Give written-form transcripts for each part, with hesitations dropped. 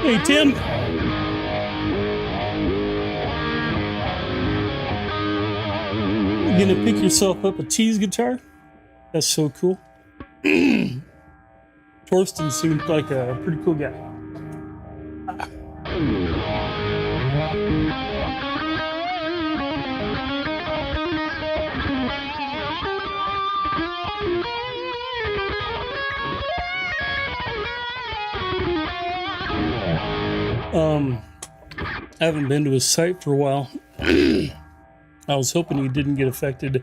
Hey, Tim. You gonna pick yourself up a cheese guitar? That's so cool. Torsten seemed like a pretty cool guy. I haven't been to his site for a while. I was hoping he didn't get affected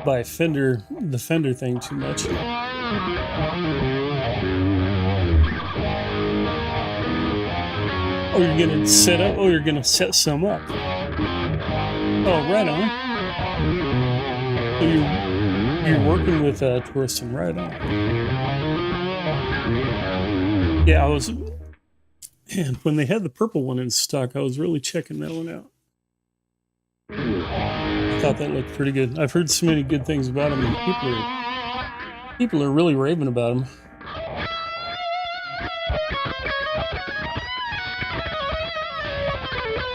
by the Fender thing too much. Oh, you're gonna set up? Oh, you're gonna set some up. Oh, right on. So you're working with Torsten, right on. Yeah, I was. And when they had the purple one in stock, I was really checking that one out. I thought that looked pretty good. I've heard so many good things about them, and people are really raving about them.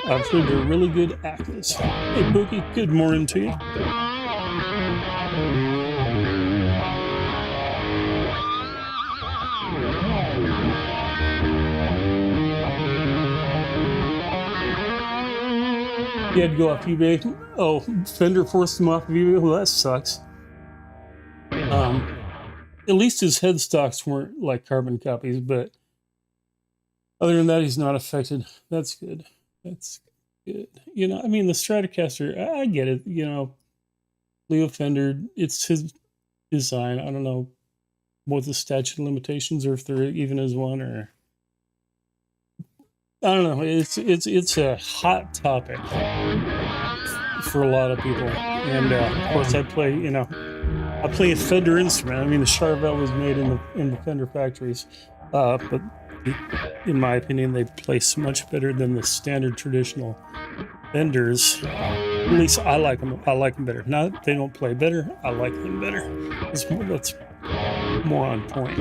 I've heard they're really good actors. Hey, Pookie, good morning to you. You had to go off eBay. Oh, Fender forced him off of eBay. Well, that sucks. At least his headstocks weren't like carbon copies, but other than that, he's not affected. That's good. That's good. You know, I mean, the Stratocaster, I get it. You know, Leo Fender, it's his design. I don't know what the statute of limitations, or if there even is one, or I don't know. It's a hot topic for a lot of people, and of course, I play a Fender instrument. I mean, the Charvel was made in the Fender factories, but in my opinion, they play so much better than the standard traditional Fenders. At least I like them. I like them better. Not that they don't play better. I like them better. That's more on point.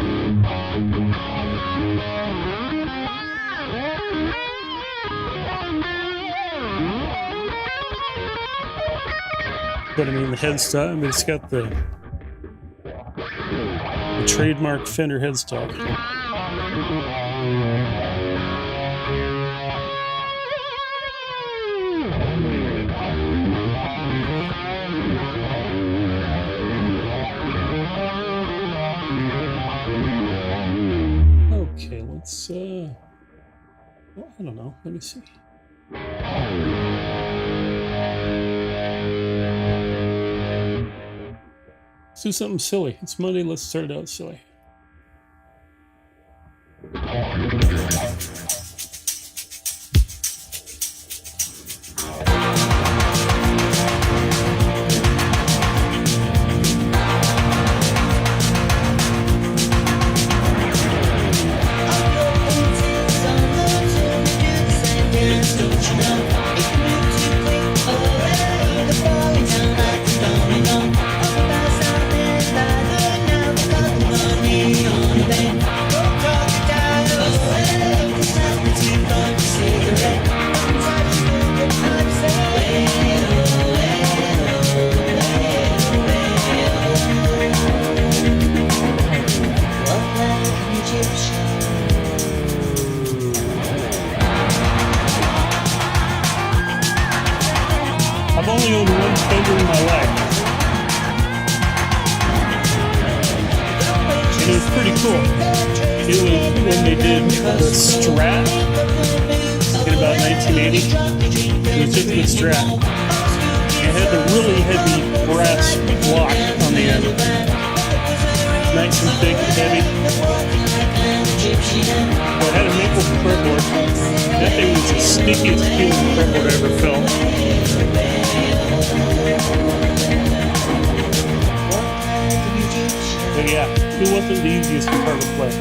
But I mean, the headstock, I mean, it's got the trademark Fender headstock. Okay, let's, well, I don't know, let me see. Let's do something silly. It's Monday, let's start it out silly. I've only owned one Fender in my life. And it was pretty cool. It was when they did the Strat in about 1980. It was just the Strat. It had the really heavy brass block on the end. Nice and thick and heavy. Well, it had a maple fretboard. That thing was the stickiest feeling fretboard I ever felt. But yeah, it wasn't the easiest guitar to play.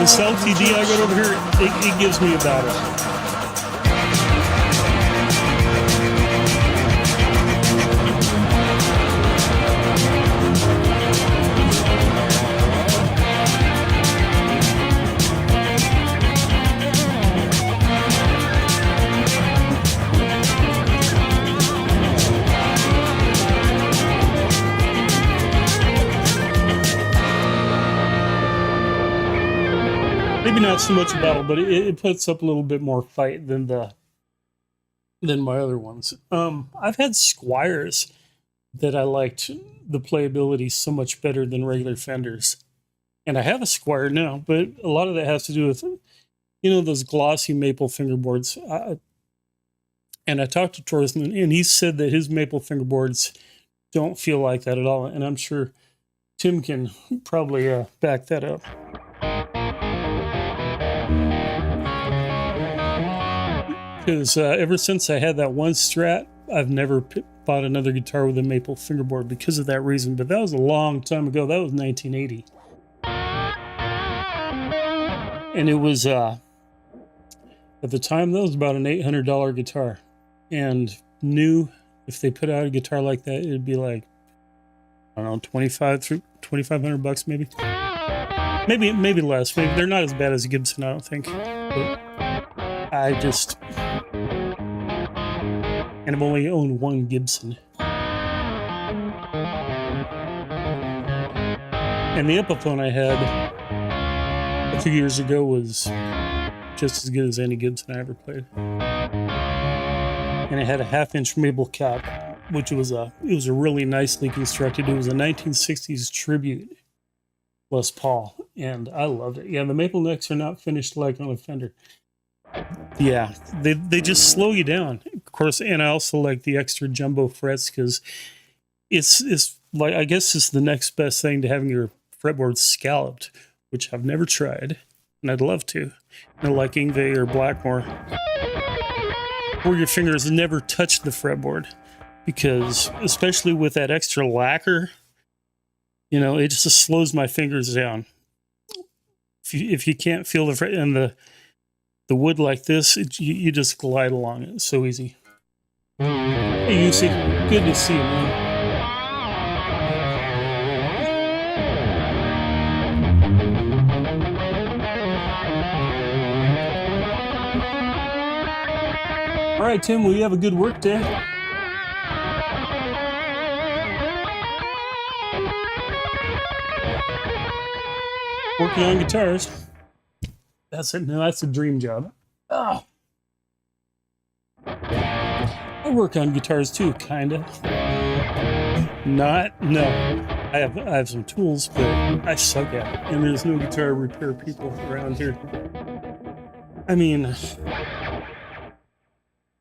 This LTD I got over here, it gives me a battle. Maybe not so much a battle, but it puts up a little bit more fight than my other ones. I've had Squires that I liked the playability so much better than regular Fenders, and I have a Squire now, but a lot of that has to do with those glossy maple fingerboards. And I talked to Torsten, and he said that his maple fingerboards don't feel like that at all, and I'm sure Tim can probably back that up. Because ever since I had that one Strat, I've never bought another guitar with a maple fingerboard because of that reason. But that was a long time ago. That was 1980. And it was, at the time, that was about an $800 guitar. And new, if they put out a guitar like that, it'd be like, I don't know, $2,500 maybe. Maybe less. Maybe they're not as bad as a Gibson, I don't think. But and I've only owned one Gibson. And the Epiphone I had a few years ago was just as good as any Gibson I ever played. And it had a 1/2-inch maple cap, which was it was a really nicely constructed. It was a 1960s tribute Les Paul, and I loved it. Yeah, the maple necks are not finished like on a Fender. Yeah, they just slow you down, of course. And I also like the extra jumbo frets because it's like, I guess it's the next best thing to having your fretboard scalloped, which I've never tried, and I'd love to. Like Ingve or Blackmore, where your fingers never touch the fretboard, because especially with that extra lacquer, it just slows my fingers down. If you can't feel the fret and the wood like this, you just glide along it. It's so easy. Hey, UC, good to see you, man. All right, Tim, will you have a good work day? Working on guitars. That's it. No, that's a dream job. Oh. I work on guitars too, kinda. No. I have some tools, but I suck at it. And there's no guitar repair people around here. I mean,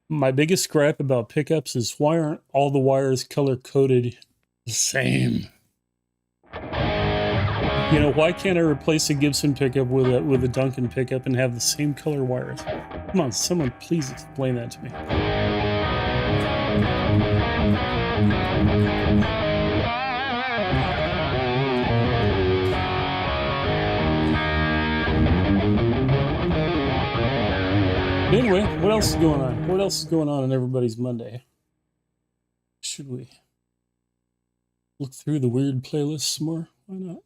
my biggest gripe about pickups is why aren't all the wires color-coded the same? Why can't I replace a Gibson pickup with a Duncan pickup and have the same color wires? Come on, someone please explain that to me. Anyway, what else is going on? What else is going on everybody's Monday? Should we look through the weird playlists some more? Why not?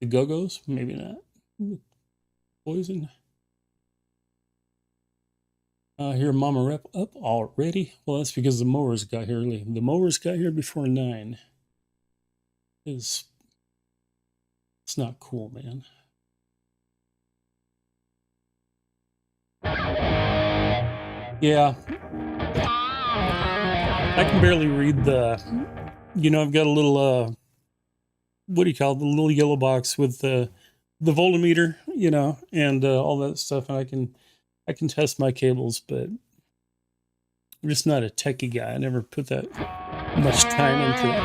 The Go-Go's? Maybe not. Poison. Here, Mama Rep up already? Well, that's because the mowers got here early. The mowers got here before 9. It's not cool, man. Yeah. I can barely read the... I've got a little... what do you call it? The little yellow box with the voltmeter, and all that stuff, and I can test my cables, but I'm just not a techie guy. I never put that much time into it.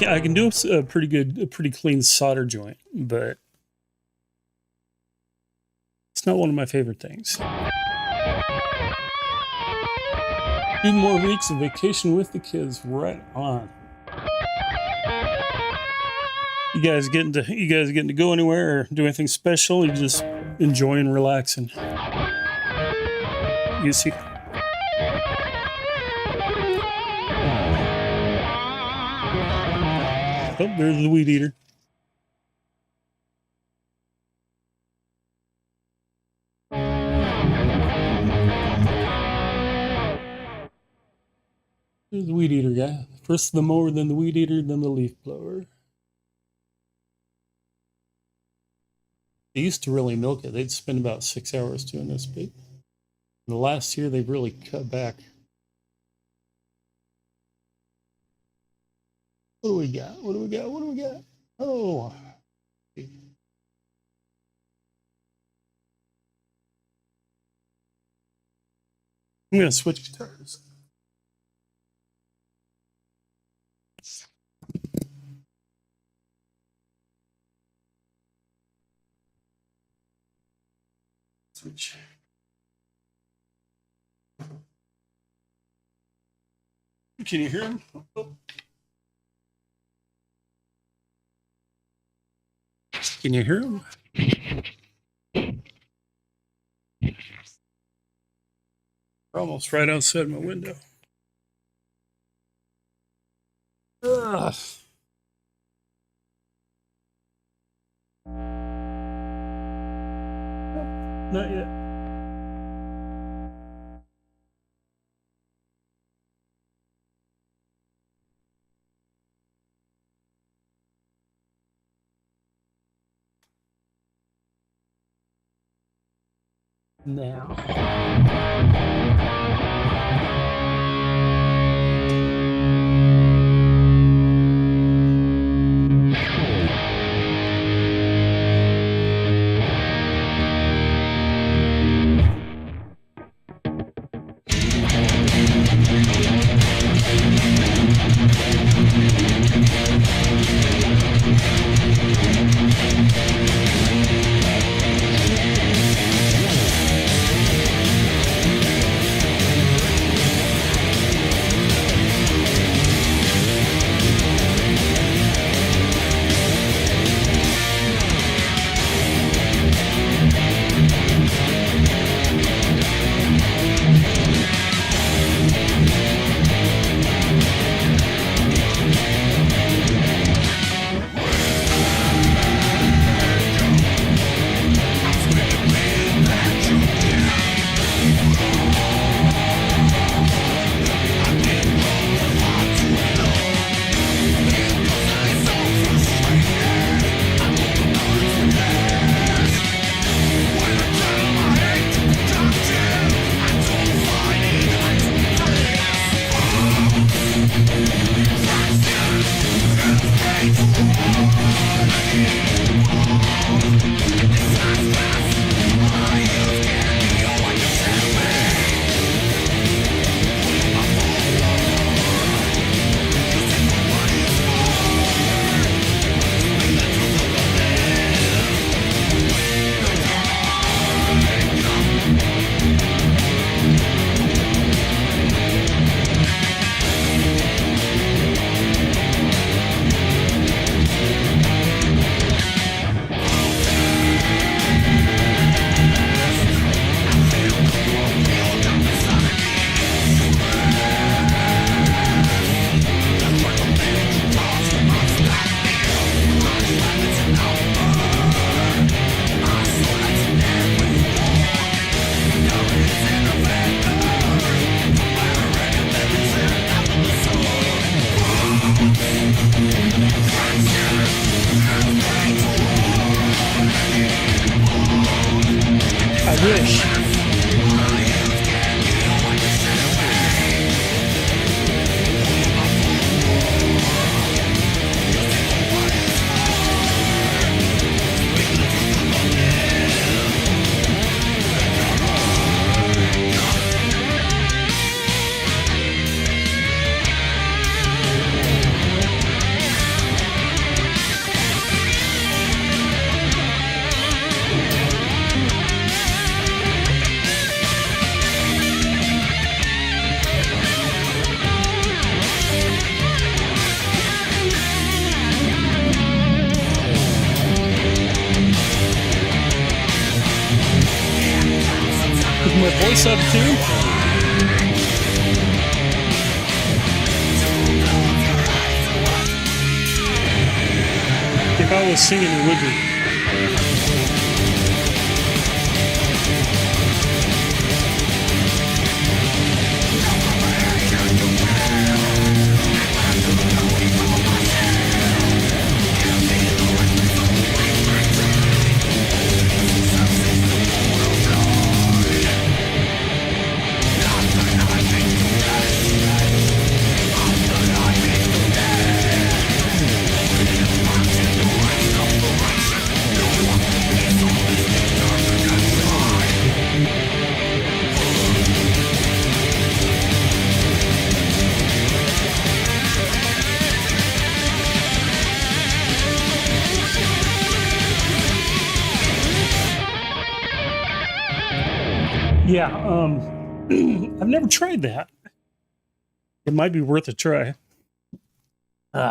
I can do a pretty clean solder joint, but it's not one of my favorite things. 2 more weeks of vacation with the kids. Right on. You guys getting to go anywhere or do anything special? You just enjoying relaxing? You see. Oh, there's the weed eater. There's the weed eater guy. First the mower, then the weed eater, then the leaf blower. They used to really milk it. They'd spend about 6 hours doing this, but in the last year they've really cut back. What do we got? What do we got? What do we got? Oh. I'm going to switch guitars. Switch. Can you hear him? Oh. Can you hear him? We're almost right outside my window. Ugh. Not yet. Now. desktop tune? If I was singing, it would be. Yeah, I've never tried that. It might be worth a try. You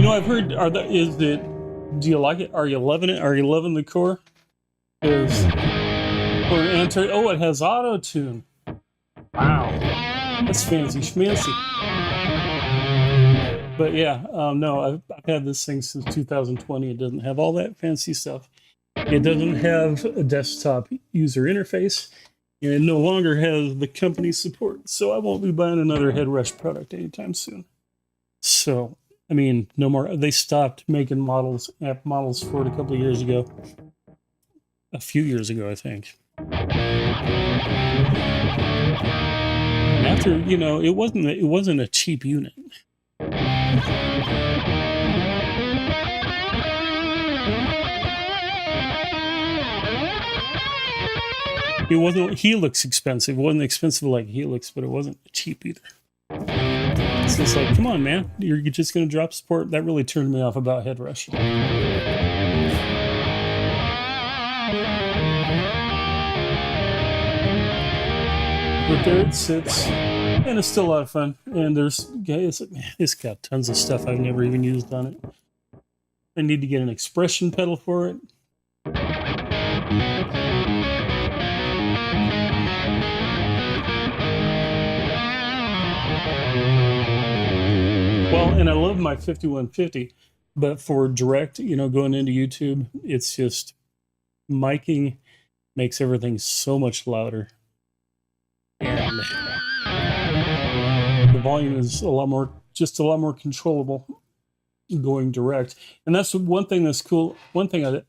know, I've heard. Do you like it? Are you loving it? Are you loving the core? Is for an anti? Oh, it has auto tune. Wow, that's fancy schmancy. But yeah, no, I've had this thing since 2020. It doesn't have all that fancy stuff. It doesn't have a desktop user interface, and it no longer has the company support. So I won't be buying another Headrush product anytime soon. So, I mean, no more. They stopped making app models for it a couple of years ago. A few years ago, I think. And after, you know, it wasn't a cheap unit. It wasn't Helix expensive. It wasn't expensive like Helix, but it wasn't cheap either. So it's like, come on, man. You're just going to drop support? That really turned me off about Headrush. But there it sits. And it's still a lot of fun. And it's got tons of stuff I've never even used on it. I need to get an expression pedal for it. Well, and I love my 5150, but for direct, you know, going into YouTube, it's just miking makes everything so much louder. And the volume is a lot more controllable going direct. And that's one thing that's cool. One thing that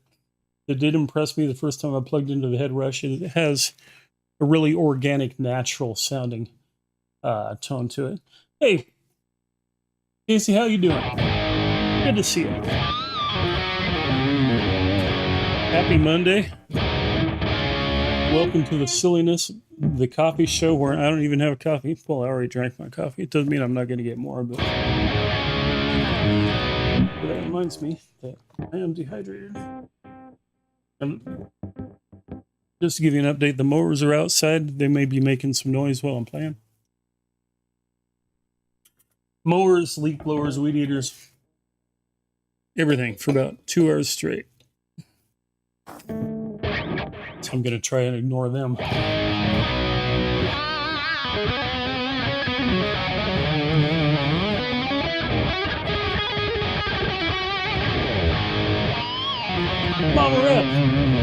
did impress me the first time I plugged into the Headrush, it has a really organic, natural sounding tone to it. Hey, Casey, how you doing? Good to see you. Happy Monday. Welcome to the silliness, the coffee show where I don't even have a coffee. Well, I already drank my coffee. It doesn't mean I'm not going to get more, but that reminds me that I am dehydrated. And just to give you an update, the mowers are outside. They may be making some noise while I'm playing. Mowers, leaf blowers, weed eaters, everything for about 2 hours straight. So I'm going to try and ignore them. Mama Rep.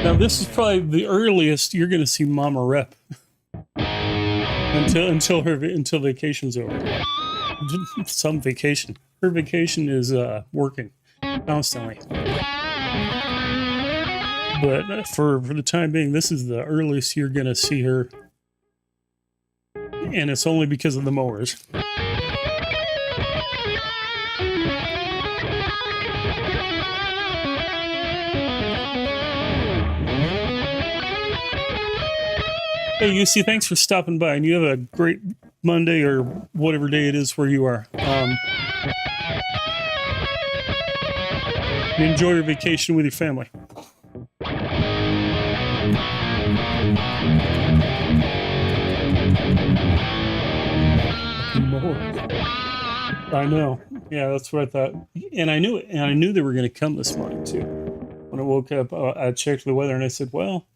Now this is probably the earliest you're going to see Mama Rep until vacation's over. Some vacation. Her vacation is working constantly. But for the time being, this is the earliest you're going to see her. And it's only because of the mowers. Hey, UC, thanks for stopping by. And you have a great Monday or whatever day it is where you are. Enjoy your vacation with your family. I know. Yeah, that's what I thought. And I knew it. And I knew they were going to come this morning, too. When I woke up, I checked the weather and I said, well,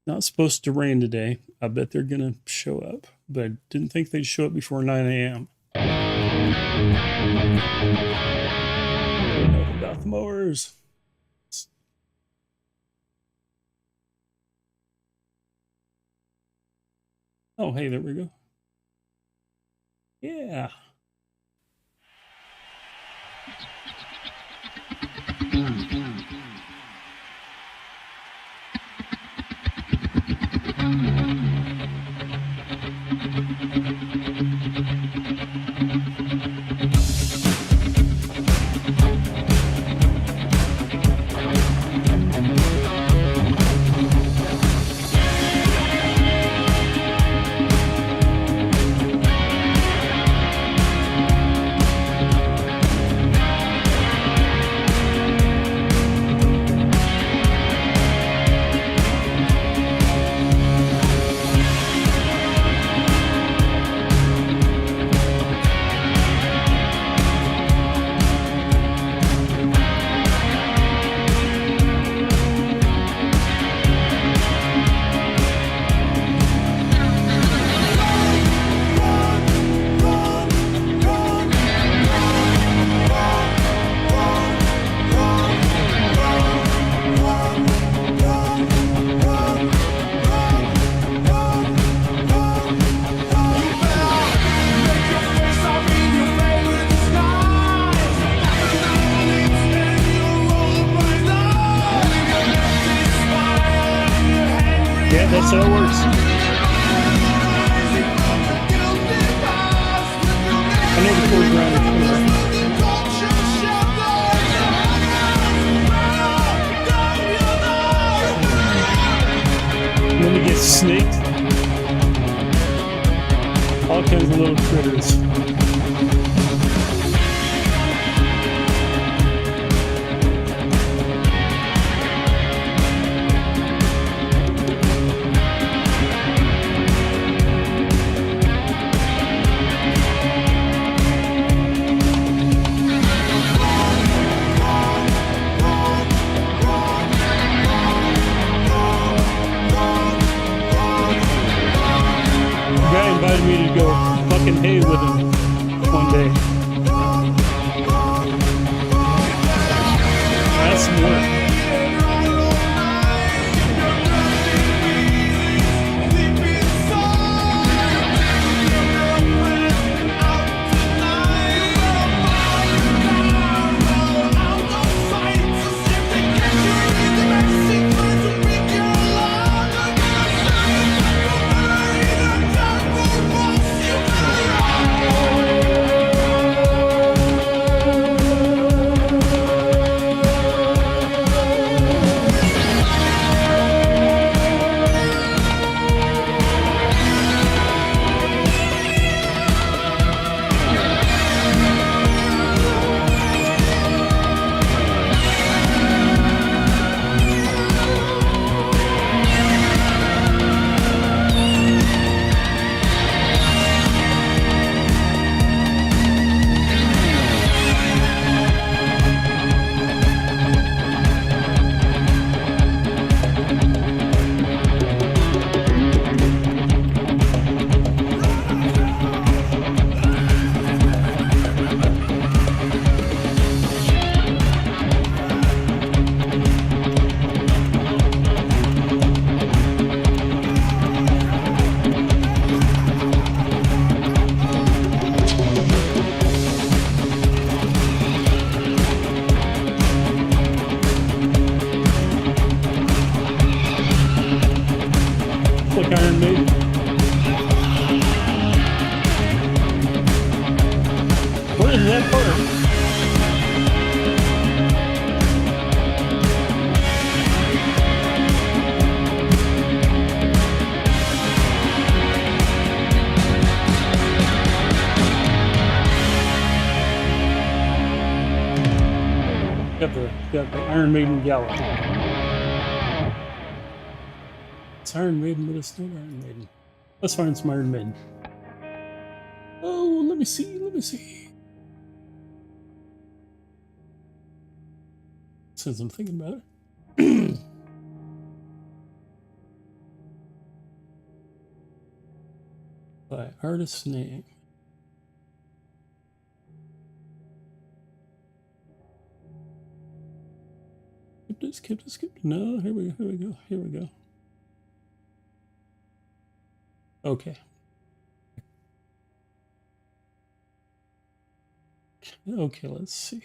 Not supposed to rain today. I bet they're going to show up, but I didn't think they'd show up before 9 a.m. Enough about the mowers. Oh, hey, there we go. Yeah. Yeah, that's how it works. I know the chords around it. And then we get snaked. All kinds of little critters. Invited me to go fucking hay with him one day. That's some work. Like Iron Maiden. What is that part? Got the Iron Maiden gallop. It's Iron Maiden, but it's not Iron Maiden. Let's find some Iron Maiden. Oh, let me see. Since I'm thinking about it. By artist's name. Skip. No, here we go. Okay. Okay, let's see.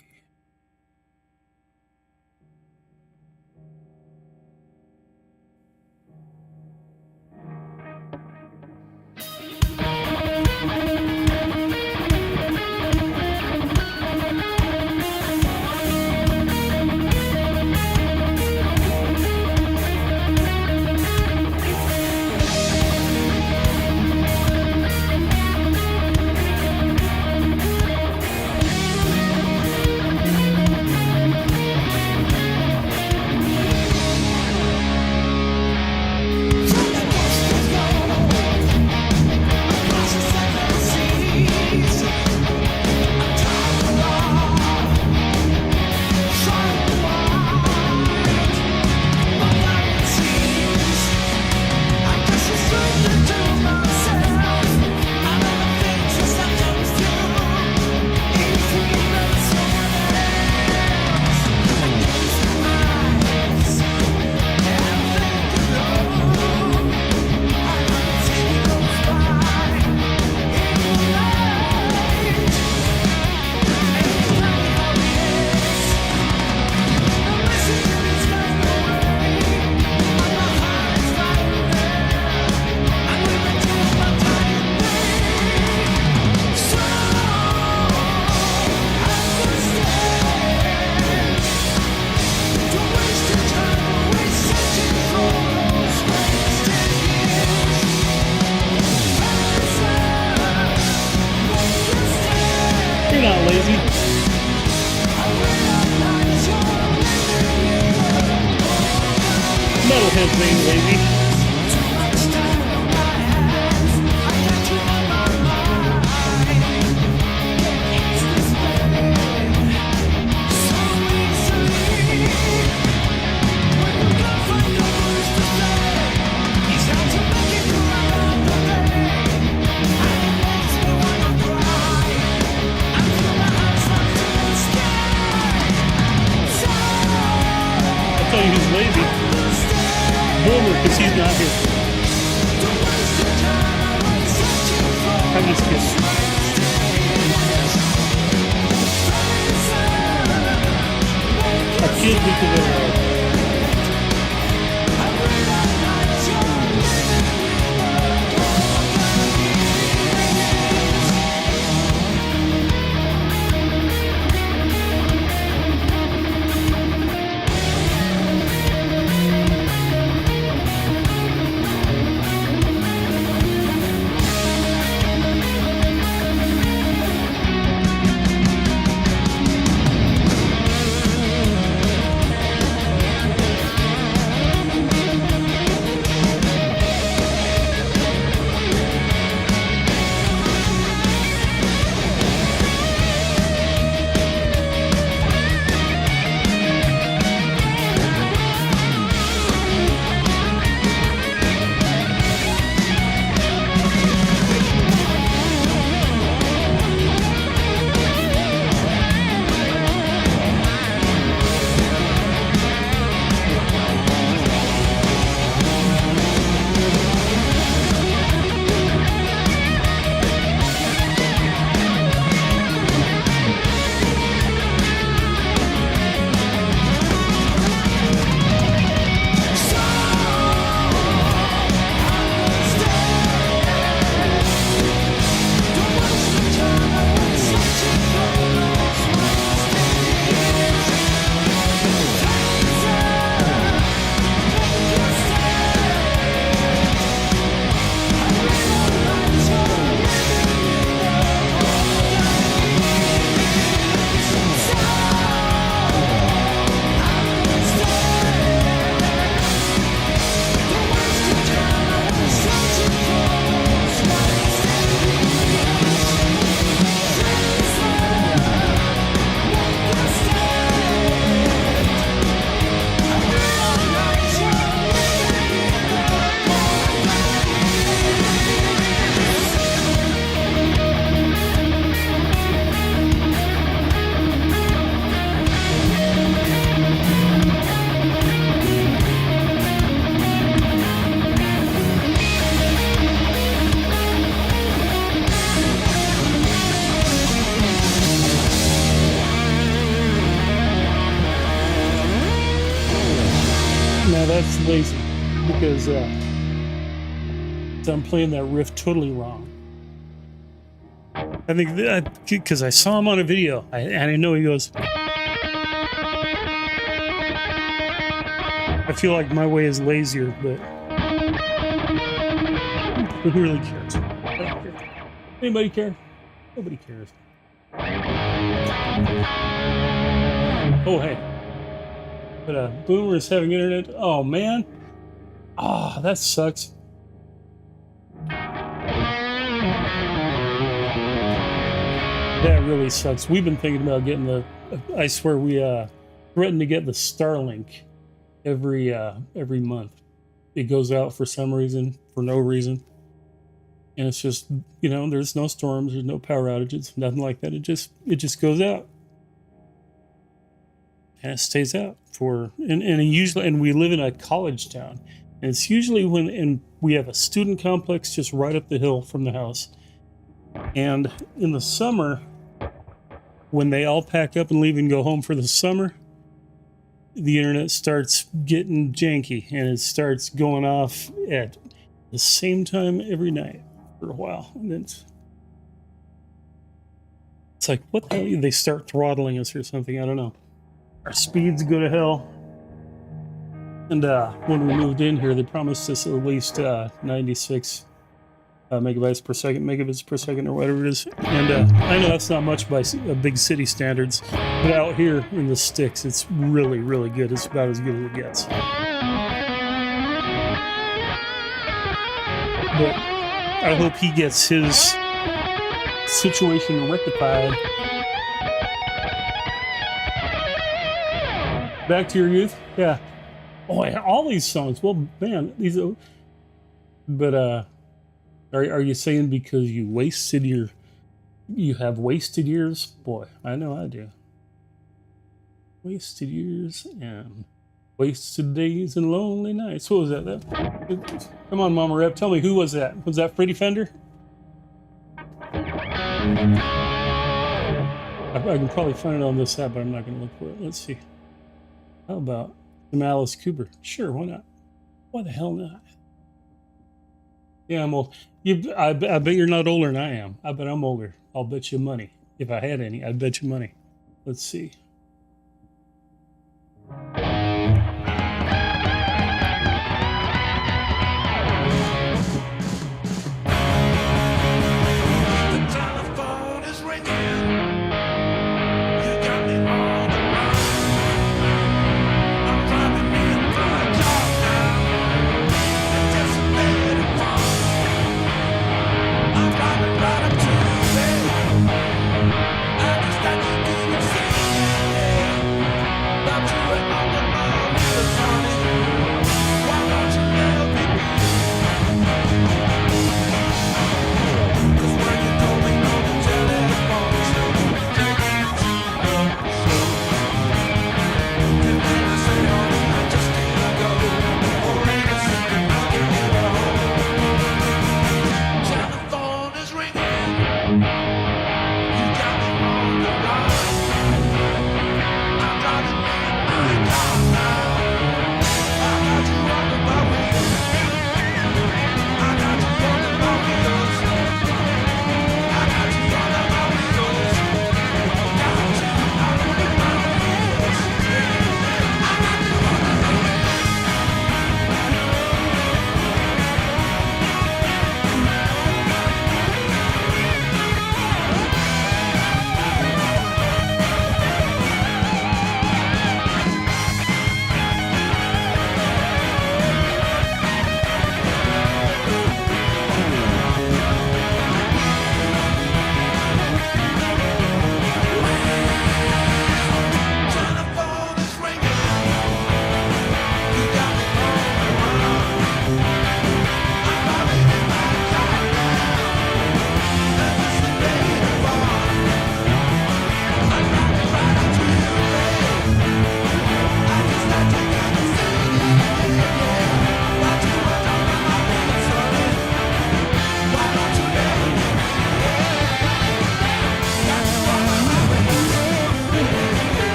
Metalhead's being lazy. I tell you he's lazy. Boomer, because he's not here. I'm just kidding. I kid because of that's lazy because I'm playing that riff totally wrong. I think that because I saw him on a video, and I know he goes. I feel like my way is lazier, but who really cares? I don't care. Anybody care? Nobody cares. Oh hey, but Boomer is having internet. Oh man, that sucks. That really sucks. We've been thinking about getting the. I swear we threatened to get the Starlink every month. It goes out for some reason, for no reason, and it's just there's no storms, there's no power outages, nothing like that. It just goes out, and it stays out for and usually. And we live in a college town, and it's usually and we have a student complex just right up the hill from the house, and in the summer. When they all pack up and leave and go home for the summer, the internet starts getting janky and it starts going off at the same time every night for a while. And then it's like, what the hell? They start throttling us or something. I don't know. Our speeds go to hell. And when we moved in here, they promised us at least 96 megabits per second, or whatever it is. And I know that's not much by big city standards, but out here in the sticks, it's really, really good. It's about as good as it gets. But I hope he gets his situation rectified. Back to your youth? Yeah. Oh, all these songs. Well, man, these are... But, Are you saying because you have wasted years? Boy, I know I do. Wasted years and wasted days and lonely nights. What was that? Come on, Mama Rep, tell me, who was that? Was that Freddie Fender? I can probably find it on this app, but I'm not going to look for it. Let's see. How about some Alice Cooper? Sure, why not? Why the hell not? Yeah, I'm old. I bet you're not older than I am. I bet I'm older. I'll bet you money. If I had any, I'd bet you money. Let's see.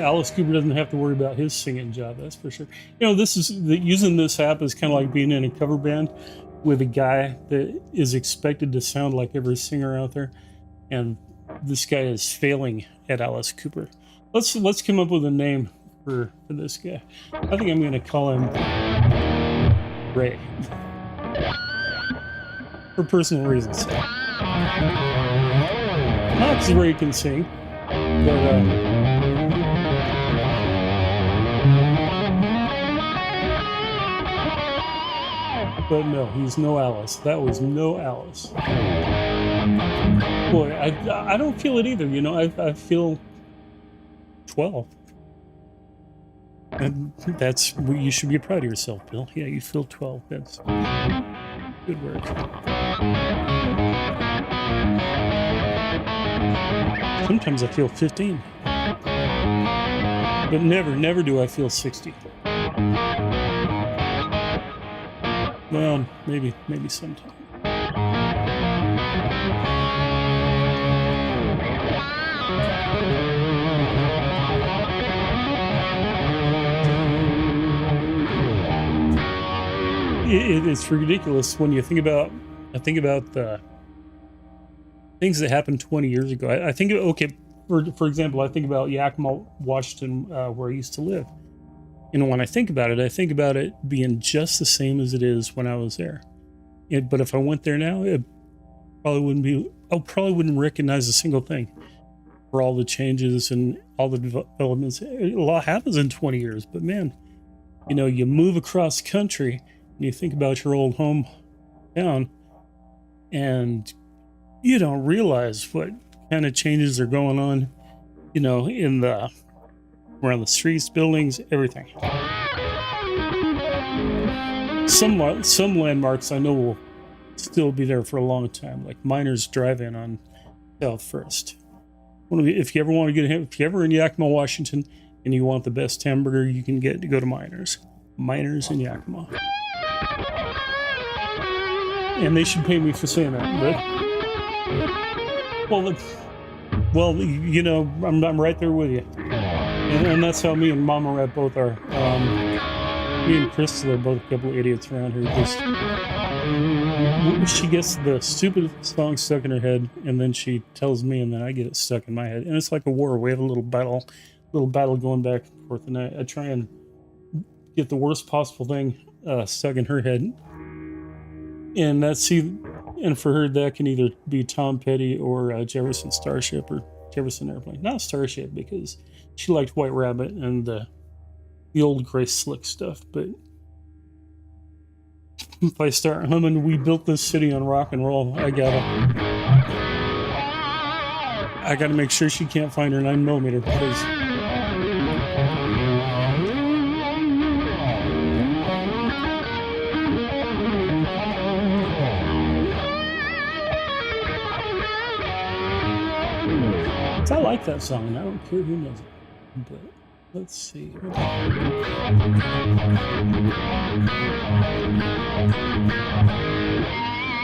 Alice Cooper doesn't have to worry about his singing job, that's for sure. Using this app is kind of like being in a cover band with a guy that is expected to sound like every singer out there, and this guy is failing at Alice Cooper. Let's come up with a name for this guy. I think I'm going to call him Ray for personal reasons. Not because Ray can sing, but no, he's no Alice. That was no Alice. Boy, I don't feel it either. You know, I feel 12. And you should be proud of yourself, Bill. Yeah, you feel 12. That's good work. Sometimes I feel 15. But never do I feel 60. Well, maybe sometime. It's ridiculous when you think about. I think about the things that happened 20 years ago. I think, okay, for example, I think about Yakima, Washington, where I used to live. You know, when I think about it being just the same as it is when I was there. But if I went there now, it probably wouldn't be. I probably wouldn't recognize a single thing for all the changes and all the developments. A lot happens in 20 years, but man, you know, you move across country and you think about your old hometown, and you don't realize what kind of changes are going on, you know, around the streets, buildings, everything. Some landmarks I know will still be there for a long time, like Miners Drive-In on South First. If you ever in Yakima, Washington, and you want the best hamburger you can get, to go to Miners in Yakima. And they should pay me for saying that, but well, you know, I'm right there with you, and that's how me and Mama Rat both are. Me and Crystal are both a couple of idiots around here. She gets the stupid song stuck in her head, and then she tells me, and then I get it stuck in my head, and it's like a war. We have a little battle going back and forth, and I try and get the worst possible thing stuck in her head. And for her, that can either be Tom Petty or Jefferson Starship or Jefferson Airplane. Not Starship, because she liked White Rabbit and the old Grace Slick stuff. But if I start humming "We Built This City on Rock and Roll," I gotta make sure she can't find her 9mm, because I like that song, and I don't care who knows it. But let's see.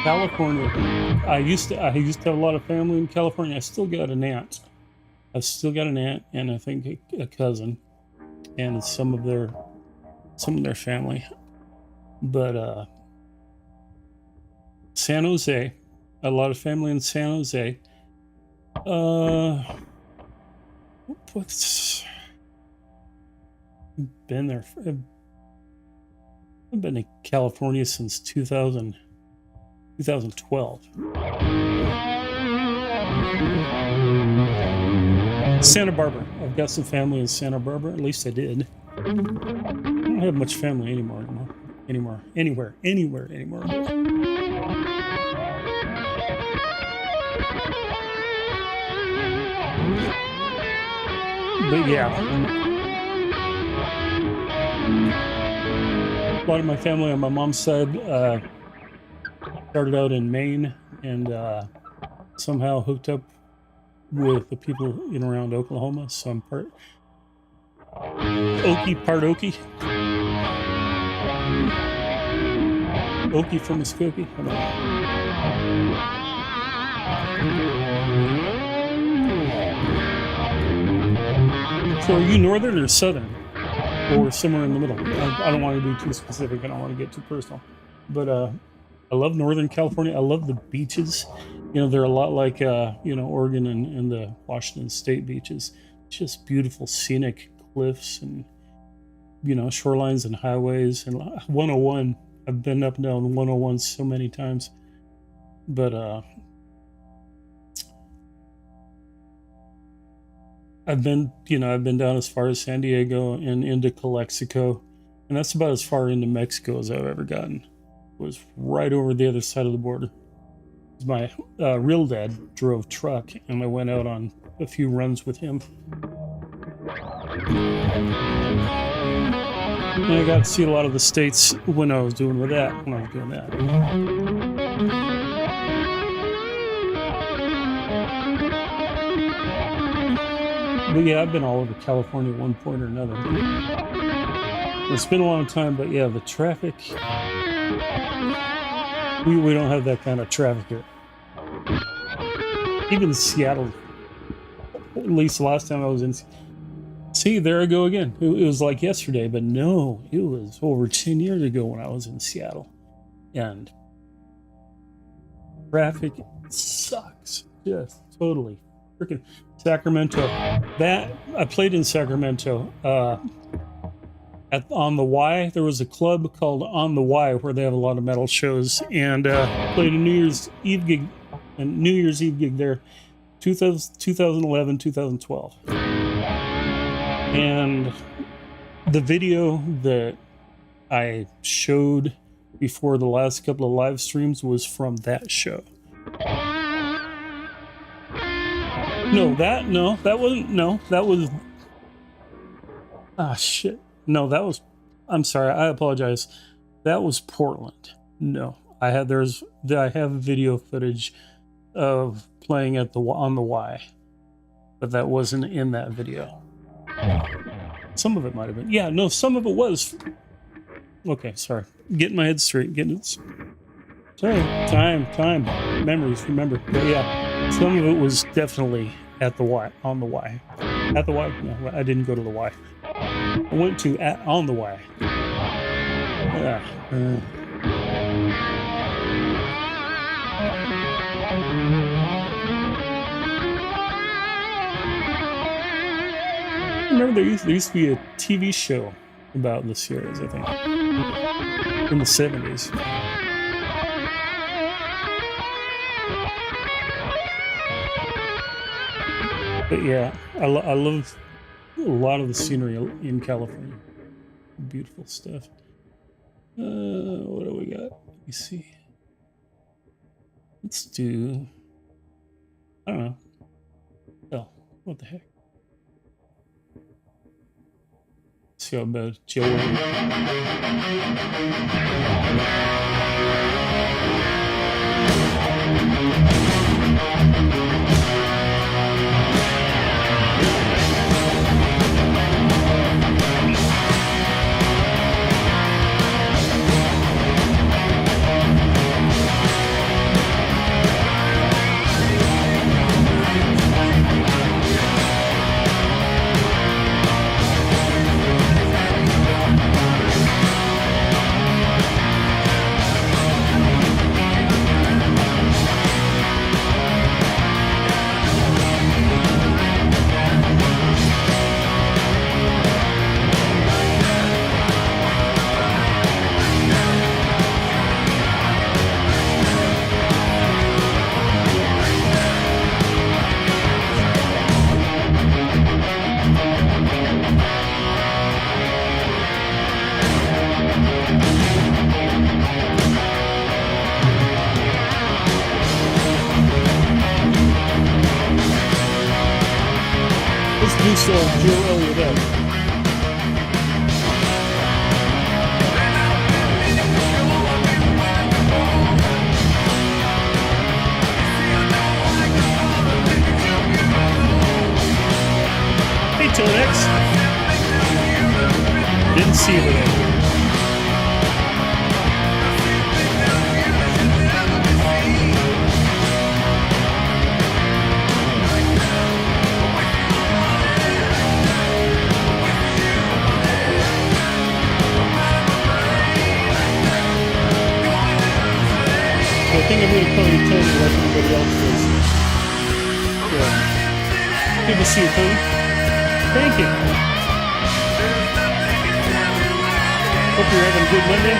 California. I used to have a lot of family in California. I still got an aunt. And I think a cousin, and some of their family. But San Jose, a lot of family in San Jose. Been there. I've been to California since 2012. Santa Barbara. I've got some family in Santa Barbara. At least I did. I don't have much family anymore. Anywhere. But yeah, a lot of my family on my mom's side started out in Maine, and somehow hooked up with the people in around Oklahoma. So I'm part Okie. Okie from Muskogee. So are you northern or southern? Or somewhere in the middle? I don't want to be too specific. I don't want to get too personal. But I love Northern California. I love the beaches. You know, they're a lot like, you know, Oregon and the Washington State beaches. Just beautiful scenic cliffs and, you know, shorelines and highways. And 101, I've been up and down 101 so many times. But I've been down as far as San Diego and into Calexico, and that's about as far into Mexico as I've ever gotten. It was right over the other side of the border. My real dad drove truck, and I went out on a few runs with him. And I got to see a lot of the states when I was doing that. But yeah, I've been all over California at one point or another. It's been a long time, but yeah, the traffic, we don't have that kind of traffic here. Even Seattle, at least the last time I was in, see, there I go again. It was like yesterday, but no, it was over 10 years ago when I was in Seattle. And traffic sucks, just totally. Freaking Sacramento. That I played in Sacramento. On the Y, there was a club called On the Y where they have a lot of metal shows, and played a New Year's Eve gig there, 2011, 2012. And the video that I showed before the last couple of live streams was from that show. That was shit. No, that was, I'm sorry, I apologize. That was Portland. No, I have video footage of playing at on the Y, but that wasn't in that video. Some of it might have been. Yeah, no, some of it was. Okay, sorry. Getting my head straight. Sorry. Time. Memories, remember. But yeah, some of it was definitely at the Y, on the Y. At the Y? No, I didn't go to the Y. I went to on the Y. Remember there used to be a TV show about the Sierras, I think, in the 70s. But yeah, I love a lot of the scenery in California. Beautiful stuff. What do we got? Let me see. Let's do, I don't know. Oh, what the heck? Let's see how about Joe. Do so, Joe Elliott up. Hey, Tonex. Didn't see you there. think I'm going to probably tell you like everybody else is. Yeah. Good to see you, Tony. Thank you. Hope you're having a good Monday.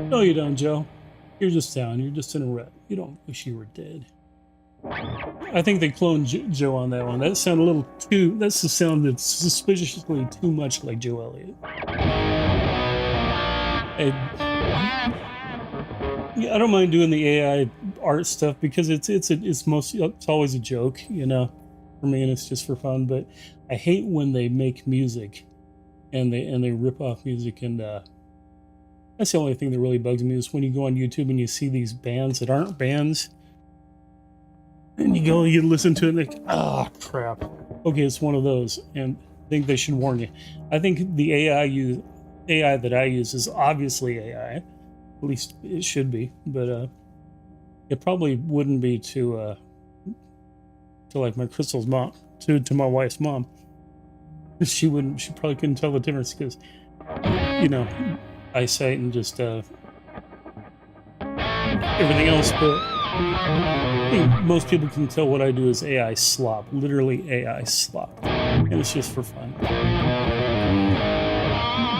No, you don't, Joe. You're just down. You're just in a rut. You don't wish you were dead. I think they cloned Joe on that one. That sounded a little too... That's the sound that's suspiciously too much like Joe Elliott. Yeah, I don't mind doing the AI art stuff because it's always a joke, you know, for me, and it's just for fun. But I hate when they make music and they rip off music, and that's the only thing that really bugs me is when you go on YouTube and you see these bands that aren't bands, and you listen to it and like, crap. Okay, it's one of those, and I think they should warn you. I think the AI that I use is obviously AI. At least it should be, but it probably wouldn't be to like my Crystal's mom, to my wife's mom. She probably couldn't tell the difference because, you know, eyesight and just everything else. But I think most people can tell what I do is AI slop, literally AI slop, and it's just for fun.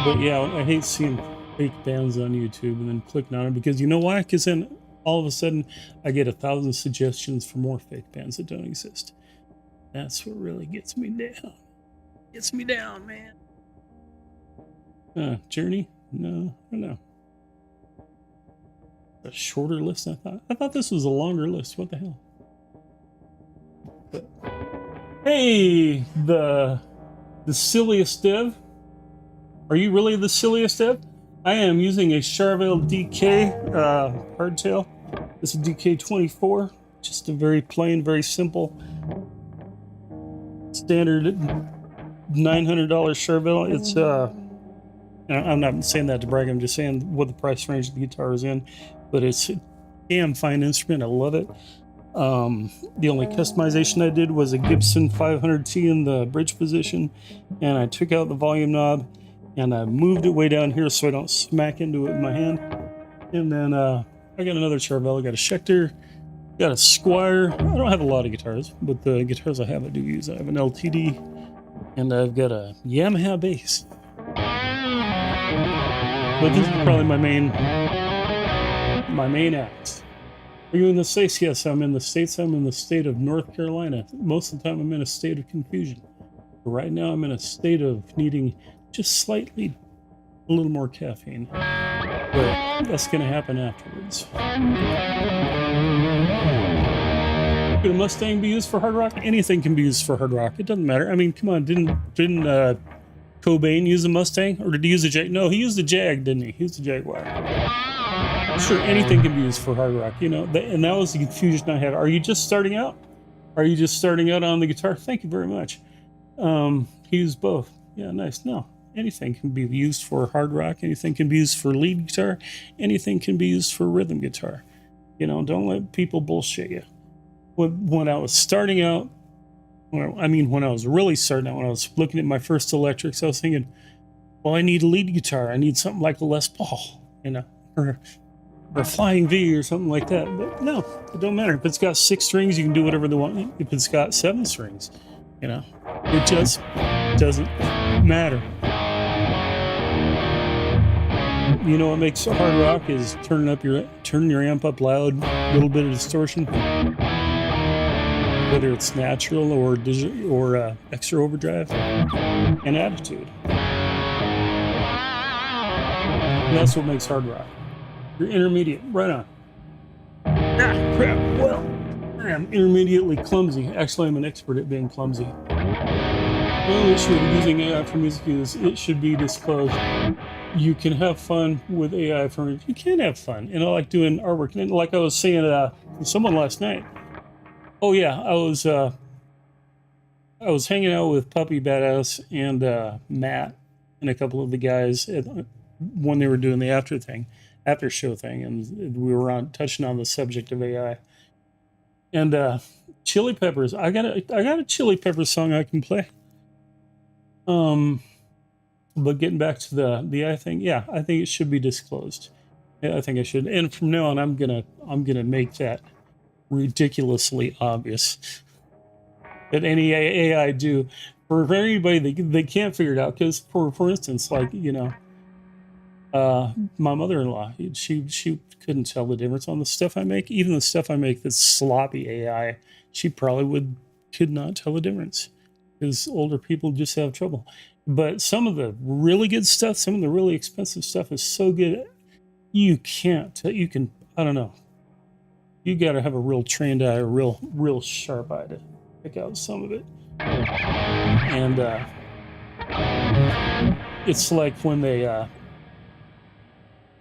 But yeah, I hate seeing fake bands on YouTube and then clicking on it, because you know why? Because then all of a sudden I get 1,000 suggestions for more fake bands that don't exist. That's what really gets me down. Gets me down, man. Journey? No, I don't know. A shorter list, I thought. I thought this was a longer list. What the hell? But, hey, the silliest dev. Are you really the silliest dev? I am using a Charvel DK hardtail. This is DK24. Just a very plain, very simple, standard $900 Charvel. It's I'm not saying that to brag. I'm just saying what the price range the guitar is in. But it's a damn fine instrument. I love it. The only customization I did was a Gibson 500T in the bridge position, and I took out the volume knob and I moved it way down here so I don't smack into it in my hand. And then I got another Charvel. I got a Schecter, got a Squire. I don't have a lot of guitars, but the guitars I have, I do use. I have an LTD, and I've got a Yamaha bass. But this is probably my main act. Are you in the States? Yes, I'm in the States. I'm in the state of North Carolina. Most of the time I'm in a state of confusion. But right now I'm in a state of needing just slightly a little more caffeine. But that's going to happen afterwards. Could a Mustang be used for hard rock? Anything can be used for hard rock. It doesn't matter. I mean, come on, didn't Cobain use a Mustang? Or did he use a Jag? No, he used a Jag, didn't he? He used a Jaguar. Sure, anything can be used for hard rock, you know. And that was the confusion I had. Are you just starting out? Are you just starting out on the guitar? Thank you very much. Use both. Yeah, nice. No, anything can be used for hard rock. Anything can be used for lead guitar. Anything can be used for rhythm guitar. You know, don't let people bullshit you. When I was starting out, when I was really starting out, when I was looking at my first electrics, I was thinking, well, I need a lead guitar. I need something like a Les Paul, you know, or a Flying V or something like that. But no, it don't matter. If it's got 6 strings, you can do whatever they want. If it's got 7 strings, you know, it just doesn't matter. You know what makes hard rock is turning your amp up loud, a little bit of distortion, whether it's natural or digital or extra overdrive, and attitude. And that's what makes hard rock. You're intermediate, right on. Ah, crap. Well, I'm intermediately clumsy. Actually, I'm an expert at being clumsy. The only issue with using AI for music is it should be disclosed. You can have fun with AI for music. You can have fun. And I like doing artwork. And like I was saying to someone last night. Oh yeah, I was hanging out with Puppy Badass and Matt and a couple of the guys when they were doing the after show thing, and we were touching on the subject of AI. And Chili Peppers, I got a Chili Peppers song I can play. But getting back to the AI thing, yeah, I think it should be disclosed. Yeah, I think I should. And from now on, I'm gonna make that ridiculously obvious that any AI do for anybody they can't figure it out. Because for instance, like, you know, my mother-in-law, she couldn't tell the difference on the stuff I make. Even the stuff I make that's sloppy AI, she probably could not tell the difference, because older people just have trouble. But some of the really good stuff, some of the really expensive stuff is so good, you can't. You can, I don't know. You got to have a real trained eye, a real sharp eye to pick out some of it. And it's like when they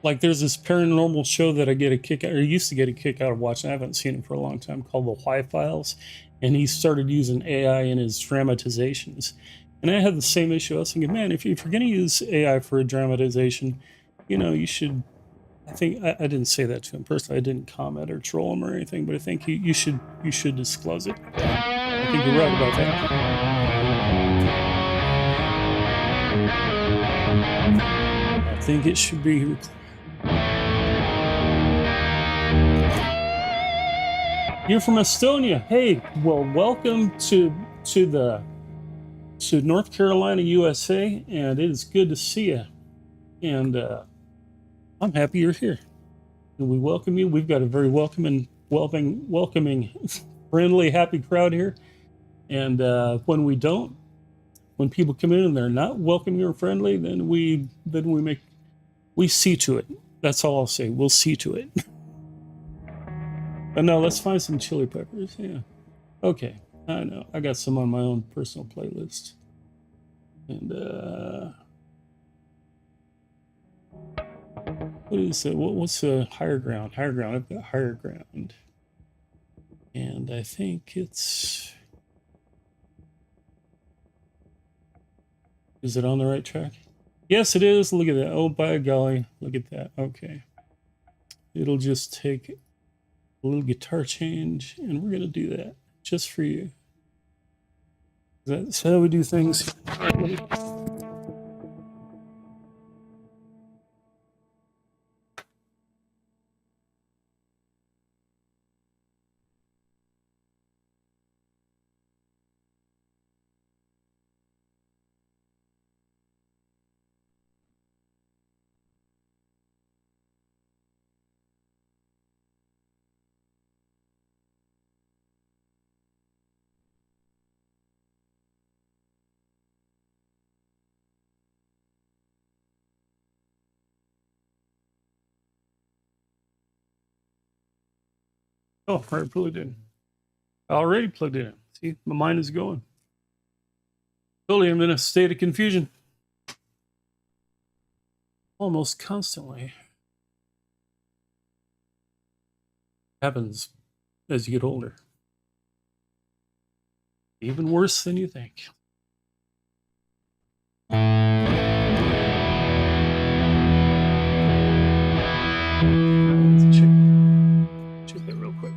like there's this paranormal show that I get a kick out, or used to get a kick out of watching. I haven't seen it for a long time, called The Why Files, and he started using AI in his dramatizations. And I had the same issue. I was thinking, man, if you're going to use AI for a dramatization, you know, you should. I think I didn't say that to him personally. I didn't comment or troll him or anything, but I think you should disclose it. I think you're right about that. I think it should be. You're from Estonia. Hey, well, welcome to North Carolina, USA, and it is good to see you. And I'm happy you're here. And we welcome you. We've got a very welcoming, friendly, happy crowd here. And when people come in and they're not welcoming or friendly, then we see to it. That's all I'll say. We'll see to it. But no, let's find some Chili Peppers. Yeah. Okay. I know. I got some on my own personal playlist. And what is it? What's Higher Ground? Higher Ground. I've got Higher Ground. And I think it's... Is it on the right track? Yes, it is. Look at that. Oh, by golly. Look at that. Okay. It'll just take a little guitar change, and we're going to do that just for you. That's how we do things. Oh, I plugged in. I already plugged in. See, my mind is going. Totally, I'm in a state of confusion. Almost constantly. Happens as you get older. Even worse than you think. Let's check that real quick.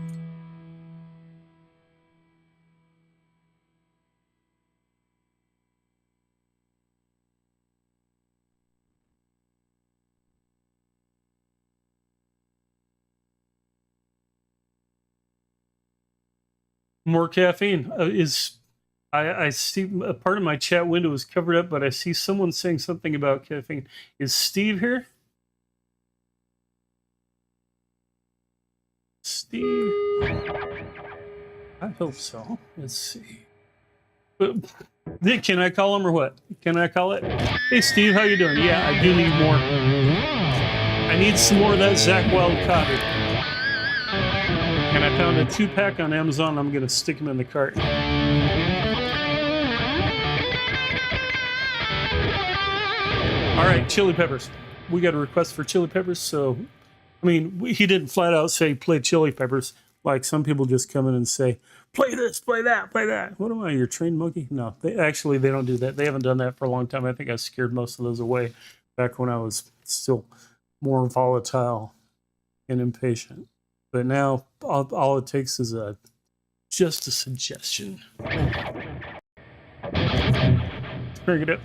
More caffeine I see a part of my chat window is covered up, but I see someone saying something about caffeine. Is Steve here? Steve? I hope so. Let's see. Can I call him or what? Can I call it? Hey, Steve, how you doing? Yeah, I do need more. I need some more of that Zach Wild coffee. And I found a 2-pack on Amazon. I'm going to stick them in the cart. All right, chili peppers. We got a request for chili peppers, so I mean, he didn't flat out say play chili peppers like some people just come in and say play this, play that, play that. What am I, your trained monkey? No, they don't do that. They haven't done that for a long time. I think I scared most of those away back when I was still more volatile and impatient. But now all it takes is just a suggestion. Bring it up.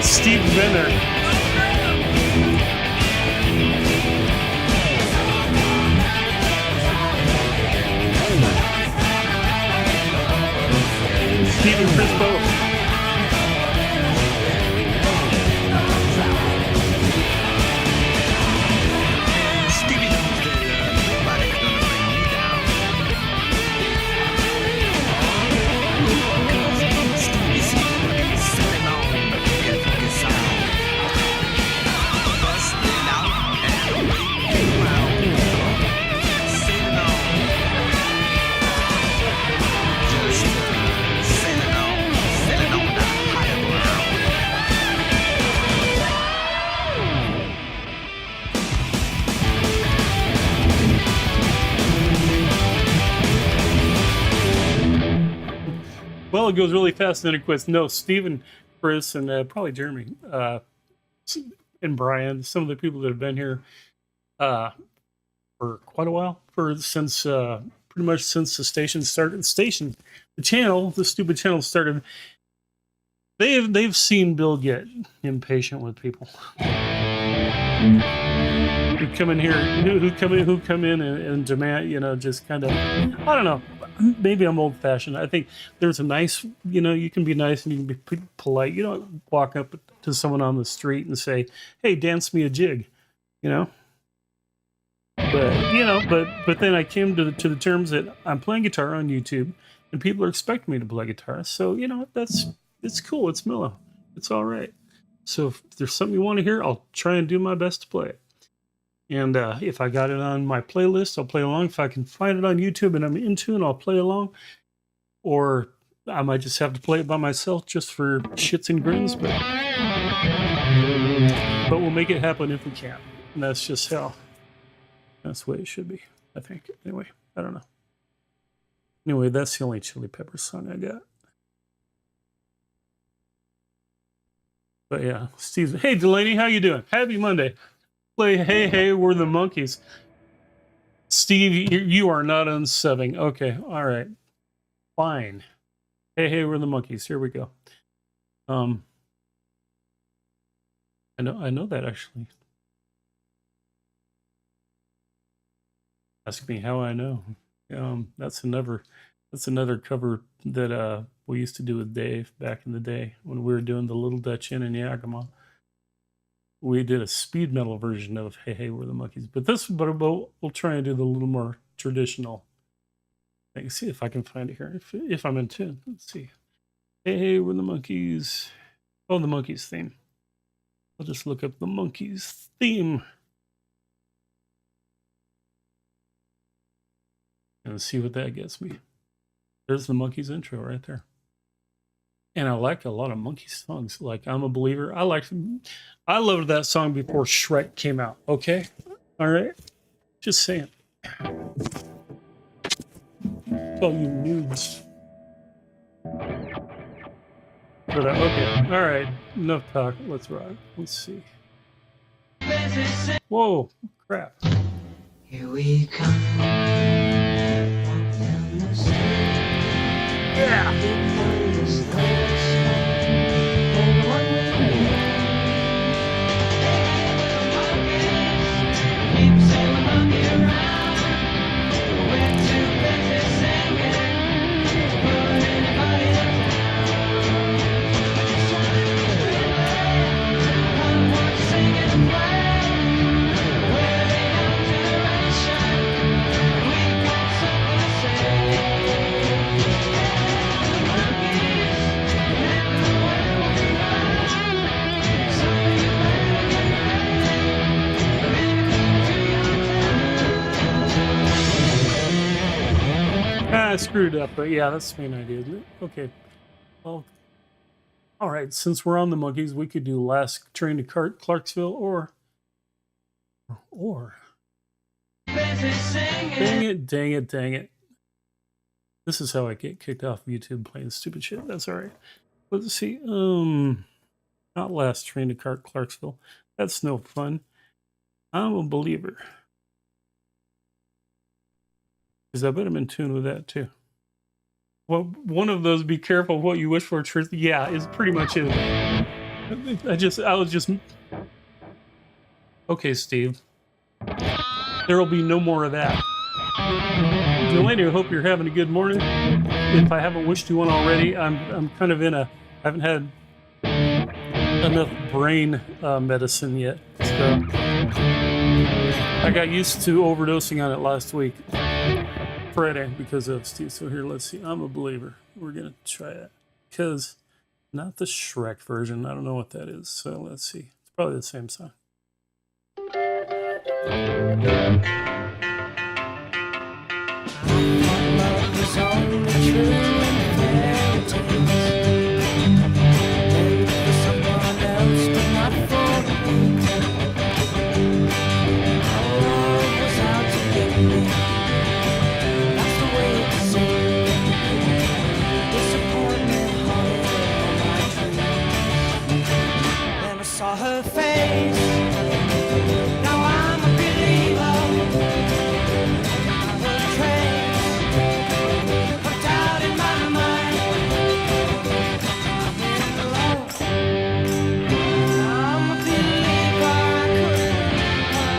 Steve Benner. Steve and Chris both. Well, it goes really fast and then it quits. No, Stephen, Chris, and probably Jeremy and Brian, some of the people that have been here for quite a while, since pretty much since the station started. The channel, the stupid channel started. They've seen Bill get impatient with people who come in here, who come in and demand, just kind of, I don't know. Maybe I'm old fashioned. I think there's a nice, you can be nice and you can be polite. You don't walk up to someone on the street and say, "Hey, dance me a jig," But but then I came to the terms that I'm playing guitar on YouTube, and people are expecting me to play guitar. So it's cool. It's mellow. It's all right. So if there's something you want to hear, I'll try and do my best to play it. And if I got it on my playlist, I'll play along. If I can find it on YouTube and I'm in tune, I'll play along. Or I might just have to play it by myself just for shits and grins. But we'll make it happen if we can. And that's just how. That's the way it should be, I think. Anyway, I don't know. Anyway, that's the only Chili Peppers song I got. But yeah, Steve. Hey, Delaney, how you doing? Happy Monday. Play Hey Hey We're the Monkeys. Steve, you are not unsubbing. Okay, all right. Fine. Hey Hey We're the Monkeys. Here we go. I know that actually. Ask me how I know. That's another cover that we used to do with Dave back in the day when we were doing the Little Dutch Inn in Yakima. We did a speed metal version of Hey Hey We're the Monkeys, but we'll try and do the little more traditional thing. See if I can find it here. If I'm in tune, let's see. Hey Hey We're the Monkeys. Oh, the Monkeys theme. I'll just look up the Monkeys theme and see what that gets me. There's the Monkeys intro right there. And I like a lot of Monkeys songs. Like I'm a Believer. I loved that song before Shrek came out. Okay? All right? Just saying. All you noobs. But, okay. All right. Enough talk. Let's rock. Let's see. Whoa. Crap. Here we come. Yeah. I screwed up, but yeah, that's the main idea, isn't it? Okay. Well, all right. Since we're on the Monkeys, we could do Last Train to Clarksville or. Dang it. This is how I get kicked off YouTube playing stupid shit. That's all right. Let's see. Not Last Train to Clarksville. That's no fun. I'm a Believer. Because I bet I'm in tune with that too. Well, one of those, be careful what you wish for, truth. Yeah, is pretty much it. I was just. Okay, Steve. There will be no more of that. Delaney, I hope you're having a good morning. If I haven't wished you one already, I'm kind of in a. I haven't had enough brain medicine yet, so I got used to overdosing on it last week. Friday because of Steve. So here, let's see. I'm a Believer. We're gonna try it because not the Shrek version. I don't know what that is. So let's see. It's probably the same song. Saw her face. face. Now I'm a believer. Not a trace of doubt in my mind. I'm in love. I'm a believer. I couldn't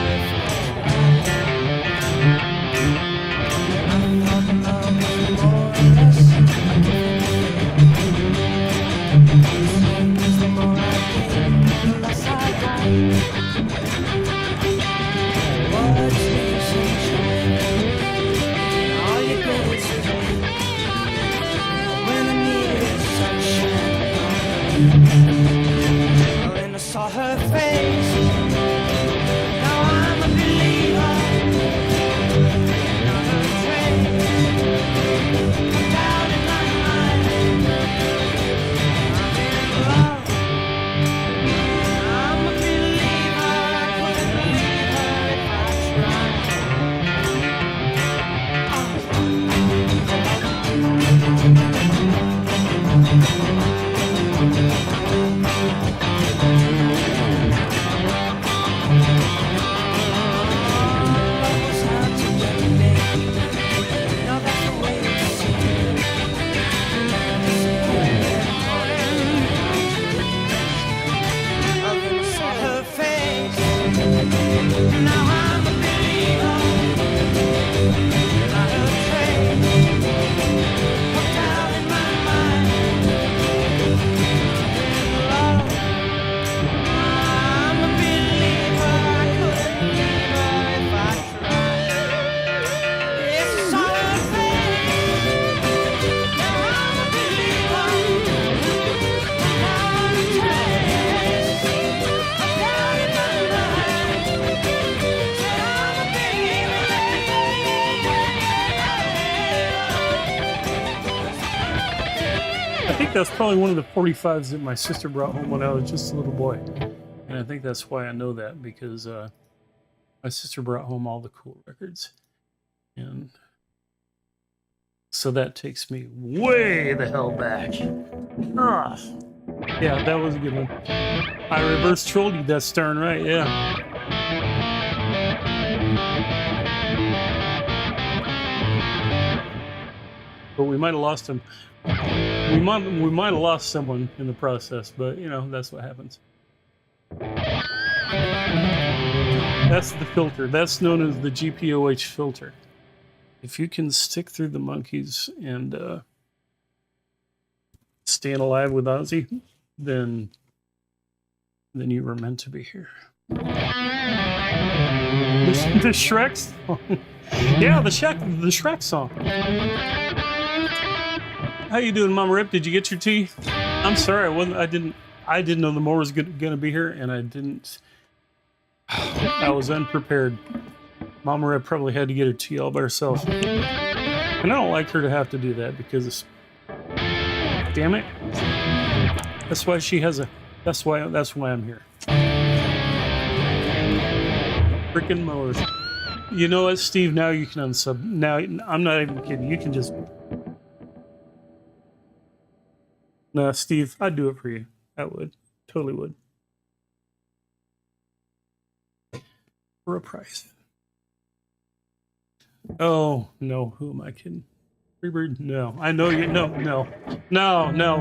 when I saw her face, now I'm a believer. Not a trace of doubt in my mind. I'm in love. I'm a believer. I couldn't believe her if I tried. Now I'm a believer. Not a trace of doubt in my mind. I'm in love. I'm a believer. I couldn't believe her if I tried. Yes, I saw her face. Now I'm a believer. Not a trace of doubt in my mind. Said I'm a believer. I think that's probably one of the 45s that my sister brought home when I was just a little boy. And I think that's why I know that, because my sister brought home all the cool records. And so that takes me way the hell back. Ah. Yeah, that was a good one. I reverse trolled you, that's darn right, yeah. But we might have lost him. We might have lost someone in the process, but you know, that's what happens. That's the filter. That's known as the GPOH filter. If you can stick through the monkeys and staying alive with Ozzy, then you were meant to be here. The Shrek song. Yeah, the Shrek song. How you doing, Mama Rip? Did you get your tea? I'm sorry, I didn't know the more was gonna be here, and I didn't. I was unprepared. Mama Rip probably had to get her tea all by herself, and I don't like her to have to do that because, damn it, that's why she has a. That's why I'm here. Freaking mowers. You know what, Steve? Now you can unsub. Now I'm not even kidding. You can just. No, Steve, I'd do it for you. I would. Totally would. For a price. Oh, no. Who am I kidding? Freebird? No. I know you. No,